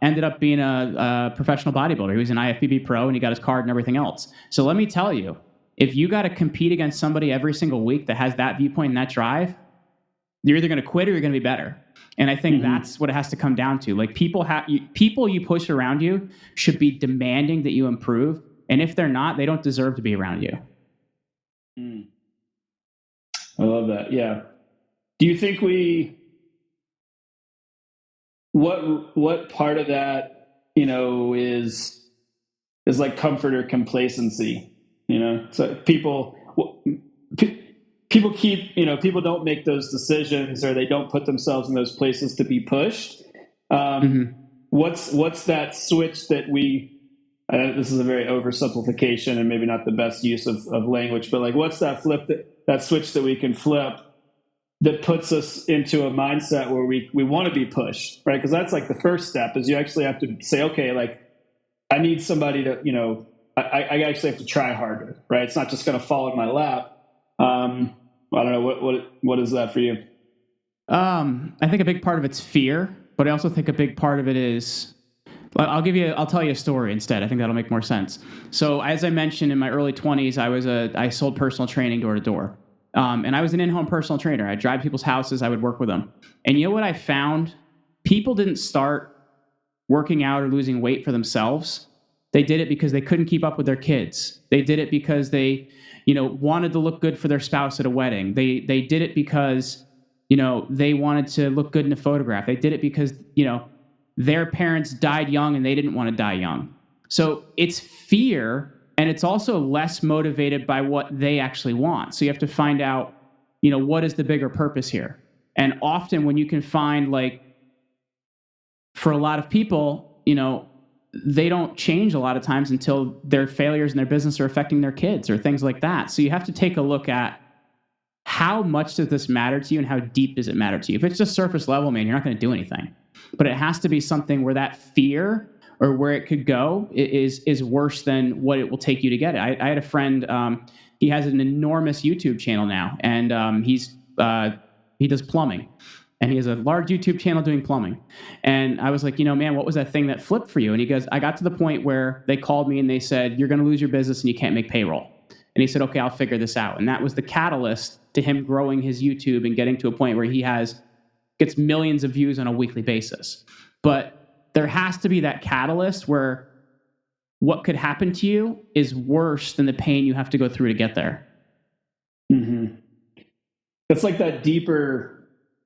ended up being a professional bodybuilder. He was an IFBB pro and he got his card and everything else. So let me tell you, if you got to compete against somebody every single week that has that viewpoint and that drive, you're either going to quit or you're going to be better. And I think that's what it has to come down to. People you push around you should be demanding that you improve. And if they're not, they don't deserve to be around you. I love that. Yeah. do you think what part of that, is like comfort or complacency, so people keep, people don't make those decisions, or they don't put themselves in those places to be pushed. What's that switch that this is a very oversimplification and maybe not the best use of language, but like, what's that that switch that we can flip that puts us into a mindset where we want to be pushed, right? Because that's like the first step, is you actually have to say, okay, like, I need somebody to, I actually have to try harder, right? It's not just going to fall in my lap. I don't know. What is that for you? I think a big part of it's fear, but I also think a big part of it is, I'll tell you a story instead. I think that'll make more sense. So as I mentioned, in my early 20s, I sold personal training door to door. And I was an in-home personal trainer. I'd drive people's houses. I would work with them. And you know what I found? People didn't start working out or losing weight for themselves. They did it because they couldn't keep up with their kids. They did it because they, wanted to look good for their spouse at a wedding. They did it because, they wanted to look good in a photograph. They did it because, their parents died young and they didn't want to die young. So it's fear. And it's also less motivated by what they actually want. So you have to find out, what is the bigger purpose here? And often when you can find, like, for a lot of people, they don't change a lot of times until their failures in their business are affecting their kids or things like that. So you have to take a look at, how much does this matter to you and how deep does it matter to you? If it's just surface level, man, you're not going to do anything. But it has to be something where that fear or where it could go is worse than what it will take you to get it. I had a friend, he has an enormous YouTube channel now, and he does plumbing. And he has a large YouTube channel doing plumbing. And I was like, man, what was that thing that flipped for you? And he goes, I got to the point where they called me and they said, you're going to lose your business and you can't make payroll. And he said, okay, I'll figure this out. And that was the catalyst to him growing his YouTube and getting to a point where he gets millions of views on a weekly basis. But there has to be that catalyst where what could happen to you is worse than the pain you have to go through to get there. Mm-hmm. It's like that deeper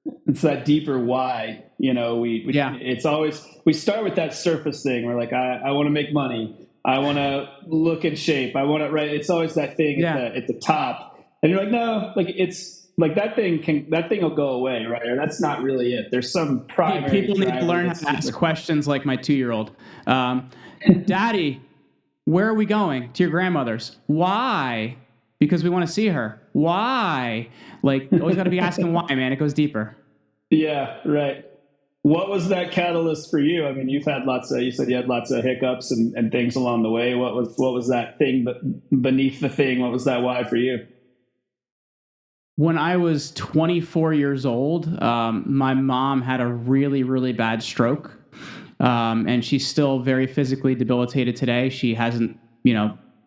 why, it's always, we start with that surface thing. We're like, I want to make money. I want to look in shape. I want to, right. It's always that thing at the top. And you're like, no, like, it's like that thing will go away, right? Or that's not really it. There's some primary. People need to learn how to ask questions like my 2-year-old. Daddy, where are we going? To your grandmother's. Why? Because we want to see her. Why? Like, always got to be asking why, man. It goes deeper. Yeah, right. What was that catalyst for you? I mean, you said you had lots of hiccups and things along the way. What was that thing beneath the thing? What was that why for you? When I was 24 years old, my mom had a really, really bad stroke. And she's still very physically debilitated today. She hasn't,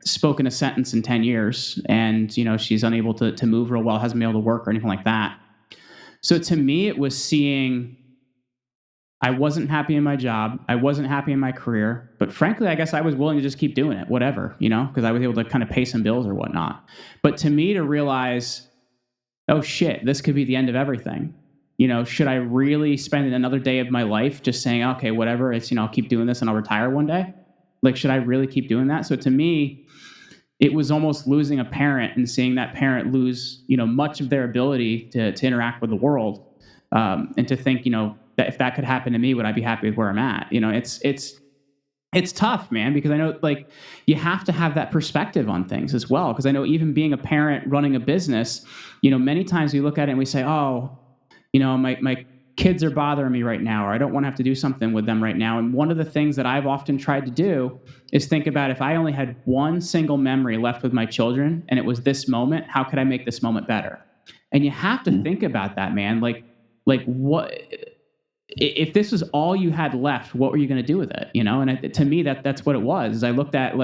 spoken a sentence in 10 years. And, she's unable to move real well, hasn't been able to work or anything like that. So to me, it was seeing I wasn't happy in my job. I wasn't happy in my career. But frankly, I guess I was willing to just keep doing it, whatever, because I was able to kind of pay some bills or whatnot. But to me, to realize, oh shit, this could be the end of everything. Should I really spend another day of my life just saying, okay, whatever, it's, I'll keep doing this and I'll retire one day? Like, should I really keep doing that? So to me, it was almost losing a parent and seeing that parent lose, much of their ability to interact with the world. And to think, that if that could happen to me, would I be happy with where I'm at? It's tough, man, because I know, like, you have to have that perspective on things as well. Because I know even being a parent running a business, many times we look at it and we say, oh, my kids are bothering me right now, or I don't want to have to do something with them right now. And one of the things that I've often tried to do is think about, if I only had one single memory left with my children and it was this moment, how could I make this moment better? And you have to think about that, man. Like what, if this was all you had left, what were you going to do with it? And to me, that's what it was. Is I looked at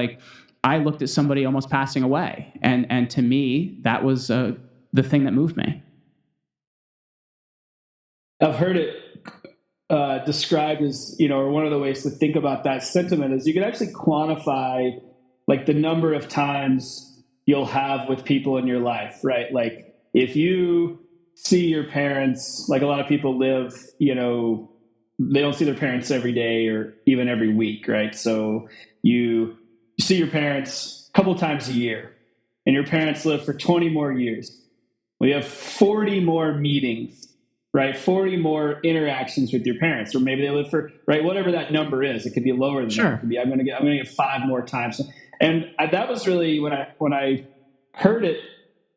somebody almost passing away. And to me, that was the thing that moved me. I've heard it described as, or one of the ways to think about that sentiment is you can actually quantify, like, the number of times you'll have with people in your life, right? Like, if you see your parents, like a lot of people live, they don't see their parents every day or even every week, right? So you see your parents a couple times a year, and your parents live for 20 more years. We have 40 more meetings, right? 40 more interactions with your parents, or maybe they live for, right, whatever that number is. It could be lower than that. It could be, I'm going to get 5 more times. And that was really when I heard it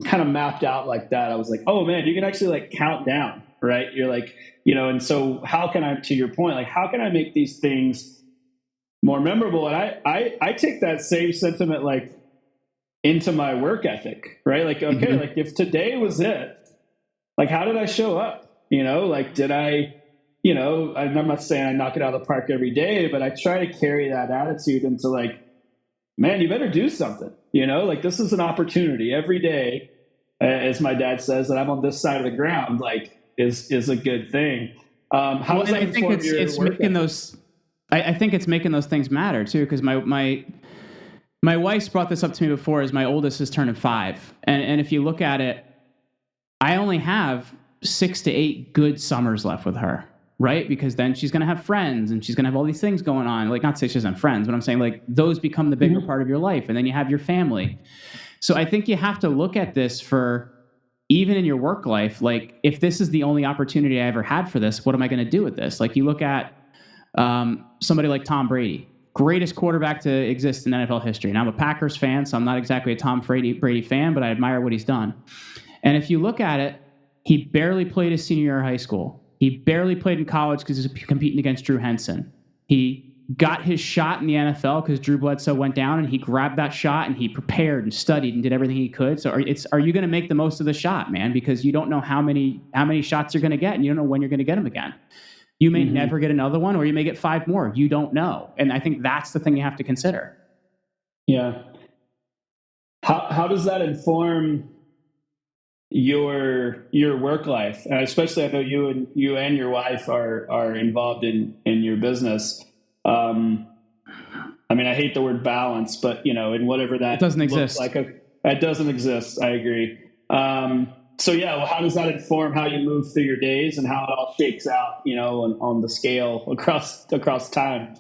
kind of mapped out like that. I was like, oh man, you can actually like count down, right? You're like, and so how can I, to your point, like how can I make these things more memorable? And I take that same sentiment like into my work ethic, right? Like, okay, like if today was it, like how did I show up? Like did I, I'm not saying I knock it out of the park every day, but I try to carry that attitude into like, man, you better do something, like this is an opportunity every day. As my dad says, that I'm on this side of the ground, like is a good thing. How does that inform your work making those, I think it's making those things matter too. Cause my wife's brought this up to me before, as my oldest is turning 5. And if you look at it, I only have 6 to 8 good summers left with her, right? Because then she's going to have friends and she's going to have all these things going on. Like, not to say she doesn't have friends, but I'm saying like those become the bigger part of your life. And then you have your family. So I think you have to look at this for, even in your work life, like if this is the only opportunity I ever had for this, what am I going to do with this? Like you look at somebody like Tom Brady, greatest quarterback to exist in NFL history. And I'm a Packers fan, so I'm not exactly a Tom Brady fan, but I admire what he's done. And if you look at it, he barely played his senior year of high school. He barely played in college because he was competing against Drew Henson. He got his shot in the NFL because Drew Bledsoe went down, and he grabbed that shot and he prepared and studied and did everything he could. So are you going to make the most of the shot, man? Because you don't know how many shots you're going to get, and you don't know when you're going to get them again. You may never get another one, or you may get 5 more. You don't know. And I think that's the thing you have to consider. Yeah. How does that inform your work life? And especially, I know you and your wife are involved in your business. I mean, I hate the word balance, but in whatever that it doesn't exist. It doesn't exist. I agree. So yeah, well, how does that inform how you move through your days and how it all shakes out, on the scale across time?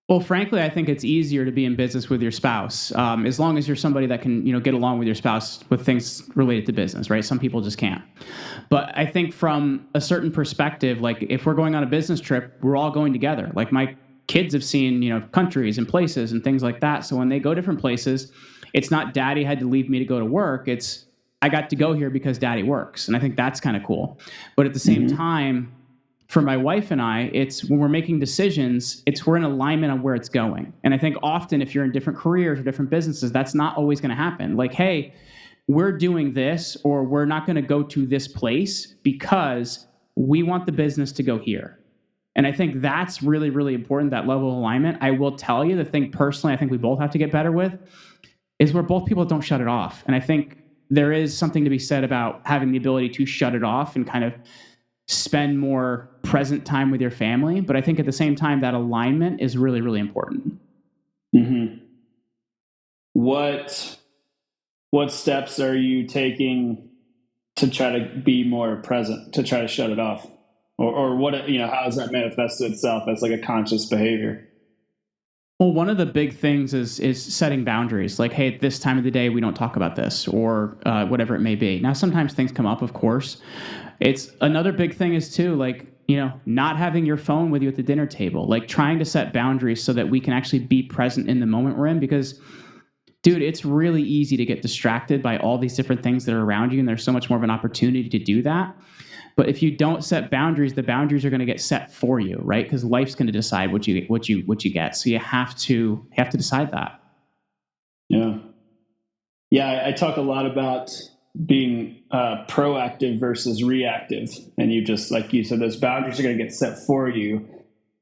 Well, frankly, I think it's easier to be in business with your spouse, as long as you're somebody that can, get along with your spouse with things related to business, right? Some people just can't. But I think from a certain perspective, like if we're going on a business trip, we're all going together. Like my kids have seen, countries and places and things like that. So when they go different places, it's not daddy had to leave me to go to work. It's I got to go here because daddy works. And I think that's kind of cool. But at the same time, for my wife and I, it's when we're making decisions, we're in alignment on where it's going. And I think often if you're in different careers or different businesses, that's not always going to happen. Like, hey, we're doing this, or we're not going to go to this place because we want the business to go here. And I think that's really, really important, that level of alignment. I will tell you, the thing personally I think we both have to get better with is where both people don't shut it off. And I think there is something to be said about having the ability to shut it off and kind of spend more present time with your family. But I think at the same time, that alignment is really, really important. Mm-hmm. What steps are you taking to try to be more present, to try to shut it off? Or what, how does that manifest itself as like a conscious behavior? Well, one of the big things is setting boundaries. Like, hey, at this time of the day, we don't talk about this, or whatever it may be. Now, sometimes things come up, of course. It's another big thing is too, like, not having your phone with you at the dinner table, like trying to set boundaries so that we can actually be present in the moment we're in. Because, dude, it's really easy to get distracted by all these different things that are around you, and there's so much more of an opportunity to do that. But if you don't set boundaries, the boundaries are going to get set for you, right? Because life's going to decide what you get. So you have to decide that. Yeah. I talk a lot about being proactive versus reactive, and you just, like you said, those boundaries are going to get set for you,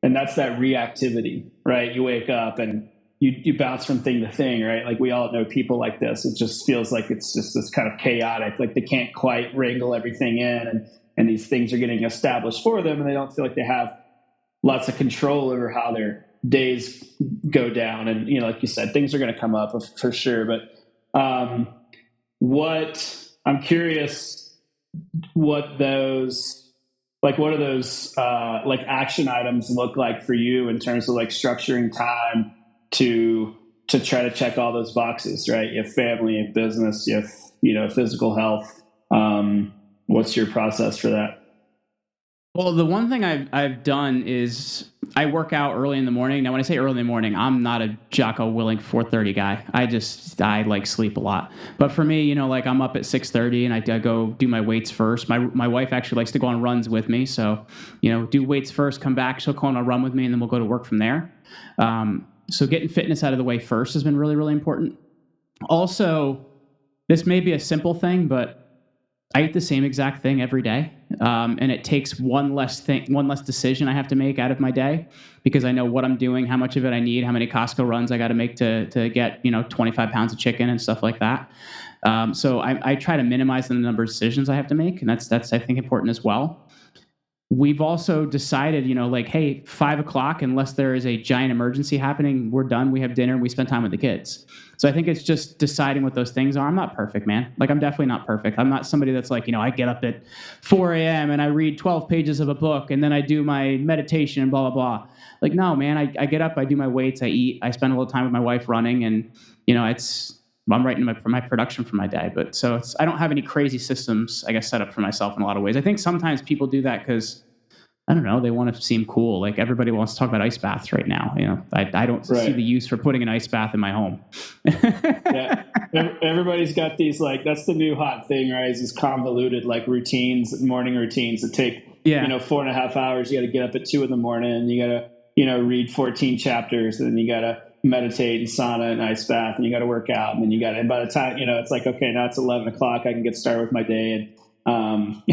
and that's that reactivity, right? You wake up and you bounce from thing to thing, right? Like we all know people like this. It just feels like it's just this kind of chaotic, like they can't quite wrangle everything in, and these things are getting established for them, and they don't feel like they have lots of control over how their days go down. And, like you said, things are going to come up for sure. But what I'm curious, what those, what do those action items look like for you in terms of like structuring time to try to check all those boxes, right? You have family, you have business, you have physical health. What's your process for that? Well, the one thing I've done is I work out early in the morning. Now, when I say early in the morning, I'm not a Jocko Willink 4:30 guy. I like sleep a lot. But for me, like I'm up at 6:30 and I go do my weights first. My wife actually likes to go on runs with me, so do weights first, come back, she'll go on a run with me, and then we'll go to work from there. So getting fitness out of the way first has been really, really important. Also, this may be a simple thing, but I eat the same exact thing every day, and it takes one less decision I have to make out of my day because I know what I'm doing, how much of it I need, how many Costco runs I got to make to get 25 pounds of chicken and stuff like that. So I try to minimize the number of decisions I have to make, and that's I think important as well. We've also decided, hey, 5:00, unless there is a giant emergency happening, we're done. We have dinner and we spend time with the kids. So I think it's just deciding what those things are. I'm not perfect, man. Like, I'm definitely not perfect. I'm not somebody that's like, I get up at 4 a.m. and I read 12 pages of a book and then I do my meditation and blah, blah, blah. Like, no, man, I get up, I do my weights, I eat, I spend a little time with my wife running, and, I'm writing my production for my day. But so I don't have any crazy systems, I guess, set up for myself in a lot of ways. I think sometimes people do that because, I don't know, they want to seem cool. Like, everybody wants to talk about ice baths right now. I don't see the use for putting an ice bath in my home. Yeah. Everybody's got these, that's the new hot thing, right? Is these convoluted, routines, morning routines that take, 4.5 hours. You got to get up at 2 a.m. and you got to, read 14 chapters, and then you got to meditate and sauna and ice bath, and you got to work out. And then and by the time, it's like, okay, now it's 11 o'clock. I can get started with my day. And,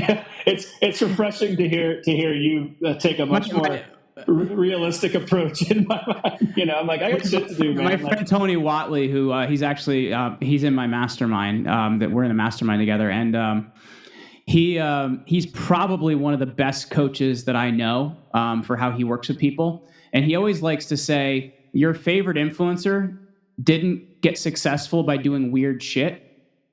it's refreshing to hear you take a much more realistic approach in my mind. I'm like, I got shit to do, man. My friend Tony Watley, who he's actually he's in my mastermind, that we're in a mastermind together, and he's probably one of the best coaches that I know for how he works with people. And he always likes to say, your favorite influencer didn't get successful by doing weird shit.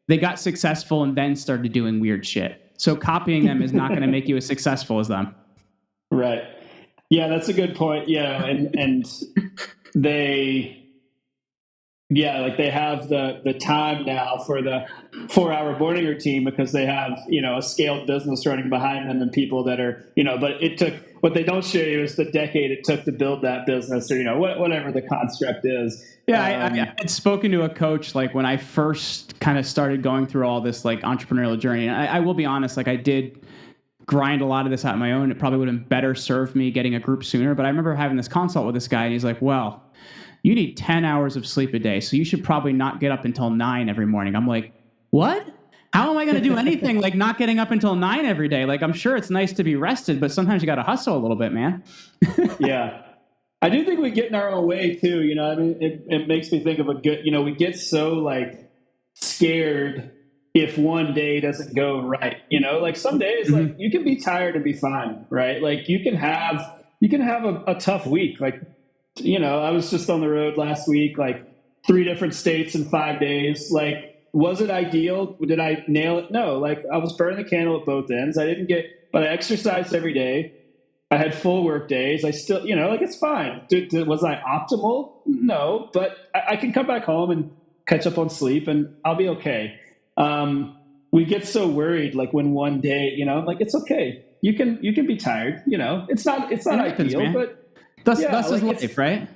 They got successful and then started doing weird shit. So copying them is not going to make you as successful as them. Right. Yeah, that's a good point. Yeah. And they have the time now for the 4-hour morning routine because they have, a scaled business running behind them and people that are, but it took, what they don't show you is the decade it took to build that business, or, whatever the construct is. Yeah. I had spoken to a coach, when I first kind of started going through all this, entrepreneurial journey. And I will be honest, I did grind a lot of this out on my own. It probably would have better served me getting a group sooner. But I remember having this consult with this guy, and he's like, well, you need 10 hours of sleep a day, so you should probably not get up until 9 every morning. I'm like, what? How am I going to do anything not getting up until 9 every day? I'm sure it's nice to be rested, but sometimes you got to hustle a little bit, man. Yeah. I do think we get in our own way too. It makes me think of a good, we get so scared if one day doesn't go right, some days, Mm-hmm. you can be tired and be fine, right? You can have a tough week. I was just on the road last week, 3 different states in 5 days. Was it ideal? Did I nail it? No. I was burning the candle at both ends. But I exercised every day. I had full work days. I still, it's fine. Was I optimal? No, but I can come back home and catch up on sleep and I'll be okay. We get so worried, when one day, it's okay. You can be tired, it's not ideal, man. but Thus is life, right?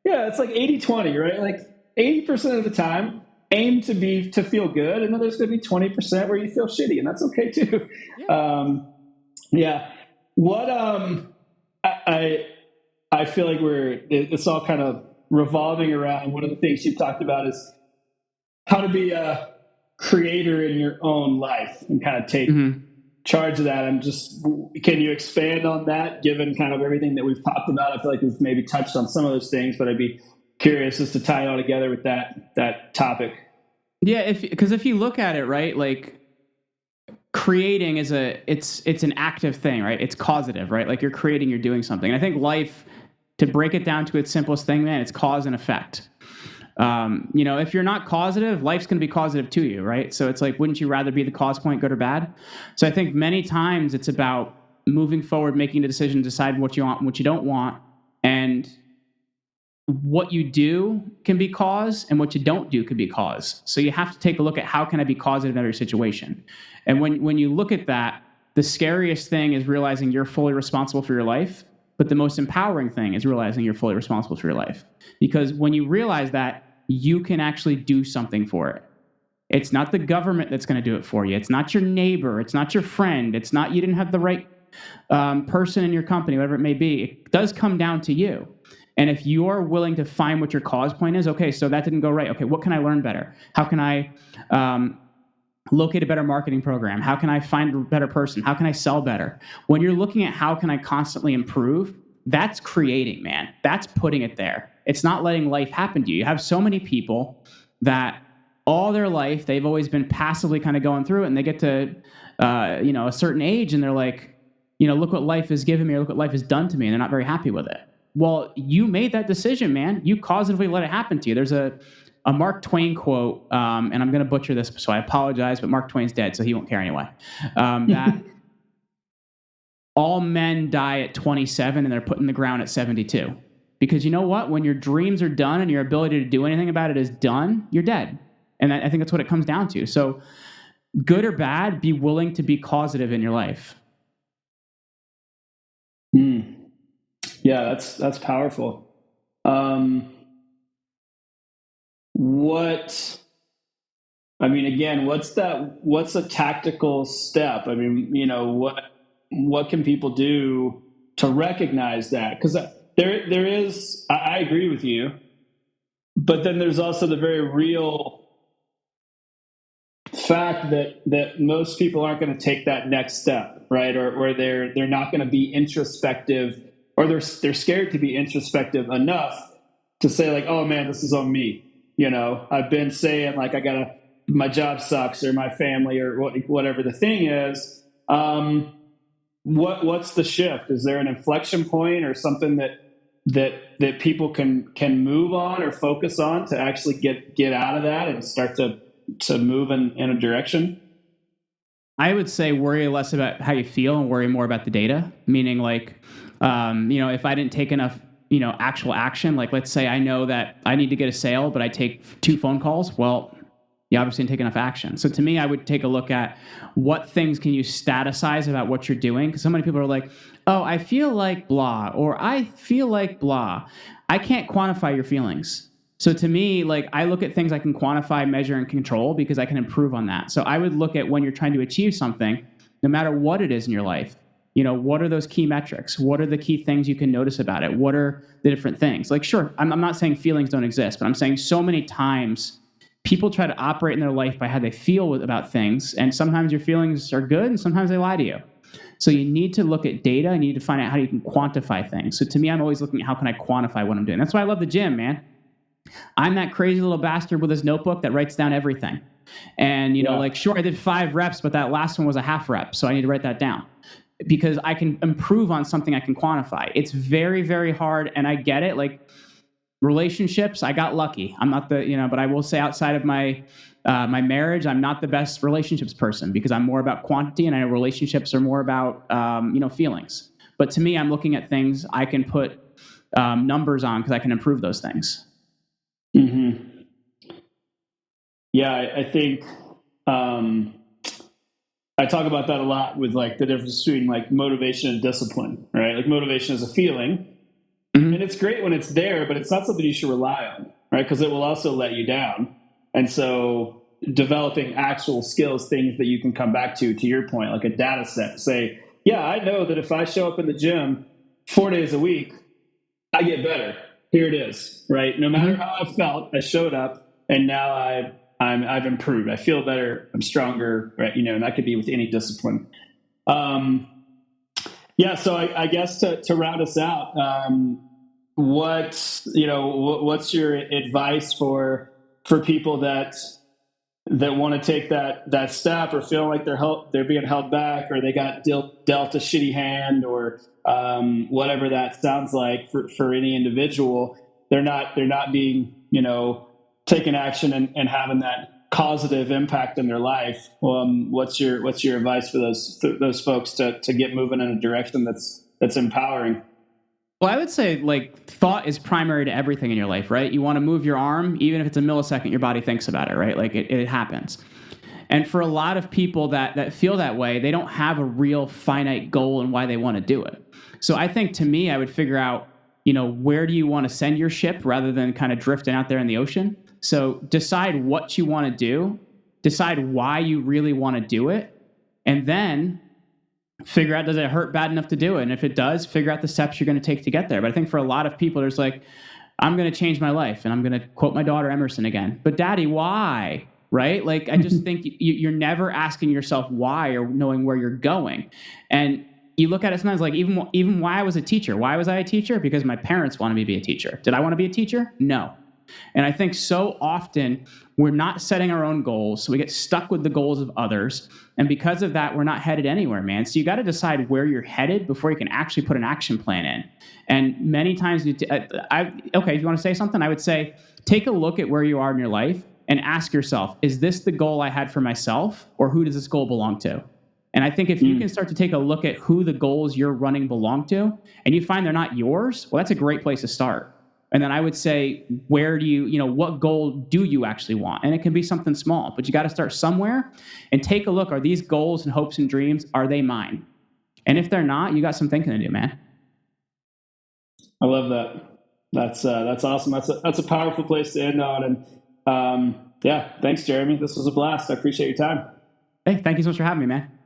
Yeah, it's 80-20, right? 80% of the time, aim to feel good, and then there's going to be 20% where you feel shitty, and that's okay too. Yeah. What I feel like it's all kind of revolving around. One of the things you've talked about is how to be a creator in your own life and kind of take charge of that. Can you expand on that, given kind of everything that we've talked about? I feel like we've maybe touched on some of those things, but I'd be curious as to tie it all together with that topic. Yeah, because if you look at it, right, creating is it's an active thing, right? It's causative, right? You're creating, you're doing something. And I think life, to break it down to its simplest thing, man, it's cause and effect. If you're not causative, life's going to be causative to you, right? So it's like, wouldn't you rather be the cause point, good or bad? So I think many times it's about moving forward, making a decision, decide what you want, what you don't want, and what you do can be cause and what you don't do can be cause. So you have to take a look at how can I be causative in every situation. And when you look at that, the scariest thing is realizing you're fully responsible for your life. But the most empowering thing is realizing you're fully responsible for your life. Because when you realize that, you can actually do something for it. It's not the government that's going to do it for you. It's not your neighbor. It's not your friend. It's not you didn't have the right person in your company, whatever it may be. It does come down to you. And if you are willing to find what your cause point is, okay, so that didn't go right. Okay, what can I learn better? How can I locate a better marketing program? How can I find a better person? How can I sell better? When you're looking at how can I constantly improve, that's creating, man. That's putting it there. It's not letting life happen to you. You have so many people that all their life, they've always been passively kind of going through it, and they get to, a certain age, and they're like, look what life has given me, or look what life has done to me, and they're not very happy with it. Well, you made that decision, man. You causatively let it happen to you. There's a Mark Twain quote, and I'm going to butcher this, so I apologize, but Mark Twain's dead, so he won't care anyway. That all men die at 27 and they're put in the ground at 72. Because you know what? When your dreams are done and your ability to do anything about it is done, you're dead. And I think that's what it comes down to. So good or bad, be willing to be causative in your life. Yeah, that's powerful. What's a tactical step? I mean, what can people do to recognize that? Because there is, I agree with you, but then there's also the very real fact that most people aren't going to take that next step, right? Or they're not going to be introspective, or they're scared to be introspective enough to say like, oh man, this is on me. I've been saying like my job sucks, or my family, or whatever the thing is. What's the shift? Is there an inflection point or something that people can move on or focus on to actually get out of that and start to move in a direction? I would say worry less about how you feel and worry more about the data. Meaning like, if I didn't take enough, actual action, like let's say I know that I need to get a sale, but I take 2 phone calls. Well, you obviously didn't take enough action. So to me, I would take a look at what things can you staticize about what you're doing. Because so many people are like, oh, I feel like blah, or I feel like blah. I can't quantify your feelings. So to me, like I look at things I can quantify, measure, and control because I can improve on that. So I would look at when you're trying to achieve something, no matter what it is in your life, what are those key metrics? What are the key things you can notice about it? What are the different things? Like, sure, I'm not saying feelings don't exist, but I'm saying so many times people try to operate in their life by how they feel about things. And sometimes your feelings are good and sometimes they lie to you. So you need to look at data and you need to find out how you can quantify things. So to me, I'm always looking at how can I quantify what I'm doing. That's why I love the gym, man. I'm that crazy little bastard with his notebook that writes down everything. And, sure, I did 5 reps, but that last one was a half rep. So I need to write that down because I can improve on something I can quantify. It's very, very hard. And I get it. Like relationships, I got lucky. I'm not but I will say outside of my marriage, I'm not the best relationships person because I'm more about quantity and I know relationships are more about, feelings. But to me, I'm looking at things I can put numbers on because I can improve those things. Mm-hmm. Yeah, I think I talk about that a lot with like the difference between like motivation and discipline, right? Like motivation is a feeling, and it's great when it's there, but it's not something you should rely on, right? Because it will also let you down. And so developing actual skills, things that you can come back to your point, like a data set, say, yeah, I know that if I show up in the gym 4 days a week, I get better. Here it is, right? No matter how I felt, I showed up, and now I've improved. I feel better. I'm stronger, right? And that could be with any discipline. So I guess to round us out, what's your advice for people that want to take that step, or feel like they're being held back, or they got dealt a shitty hand, or whatever that sounds like for any individual? They're not being taking action and having that causative impact in their life. What's your advice for those folks to get moving in a direction that's empowering? Well, I would say like thought is primary to everything in your life, right? You want to move your arm, even if it's a millisecond, your body thinks about it, right? Like it happens. And for a lot of people that feel that way, they don't have a real finite goal and why they want to do it. So I think to me, I would figure out, where do you want to send your ship rather than kind of drifting out there in the ocean? So decide what you want to do, decide why you really want to do it, and then figure out, does it hurt bad enough to do it? And if it does, figure out the steps you're going to take to get there. But I think for a lot of people, there's like, I'm going to change my life. And I'm going to quote my daughter Emerson again. But daddy, why? Right? Like, I just think you're never asking yourself why or knowing where you're going. And you look at it sometimes like even why I was a teacher. Why was I a teacher? Because my parents wanted me to be a teacher. Did I want to be a teacher? No. And I think so often we're not setting our own goals. So we get stuck with the goals of others. And because of that, we're not headed anywhere, man. So you got to decide where you're headed before you can actually put an action plan in. And many times, if you want to say something, I would say, take a look at where you are in your life and ask yourself, is this the goal I had for myself, or who does this goal belong to? And I think if you can start to take a look at who the goals you're running belong to, and you find they're not yours, well, that's a great place to start. And then I would say, where do what goal do you actually want? And it can be something small, but you got to start somewhere and take a look. Are these goals and hopes and dreams, are they mine? And if they're not, you got some thinking to do, man. I love that. That's awesome. That's a powerful place to end on. And thanks, Jeremy. This was a blast. I appreciate your time. Hey, thank you so much for having me, man.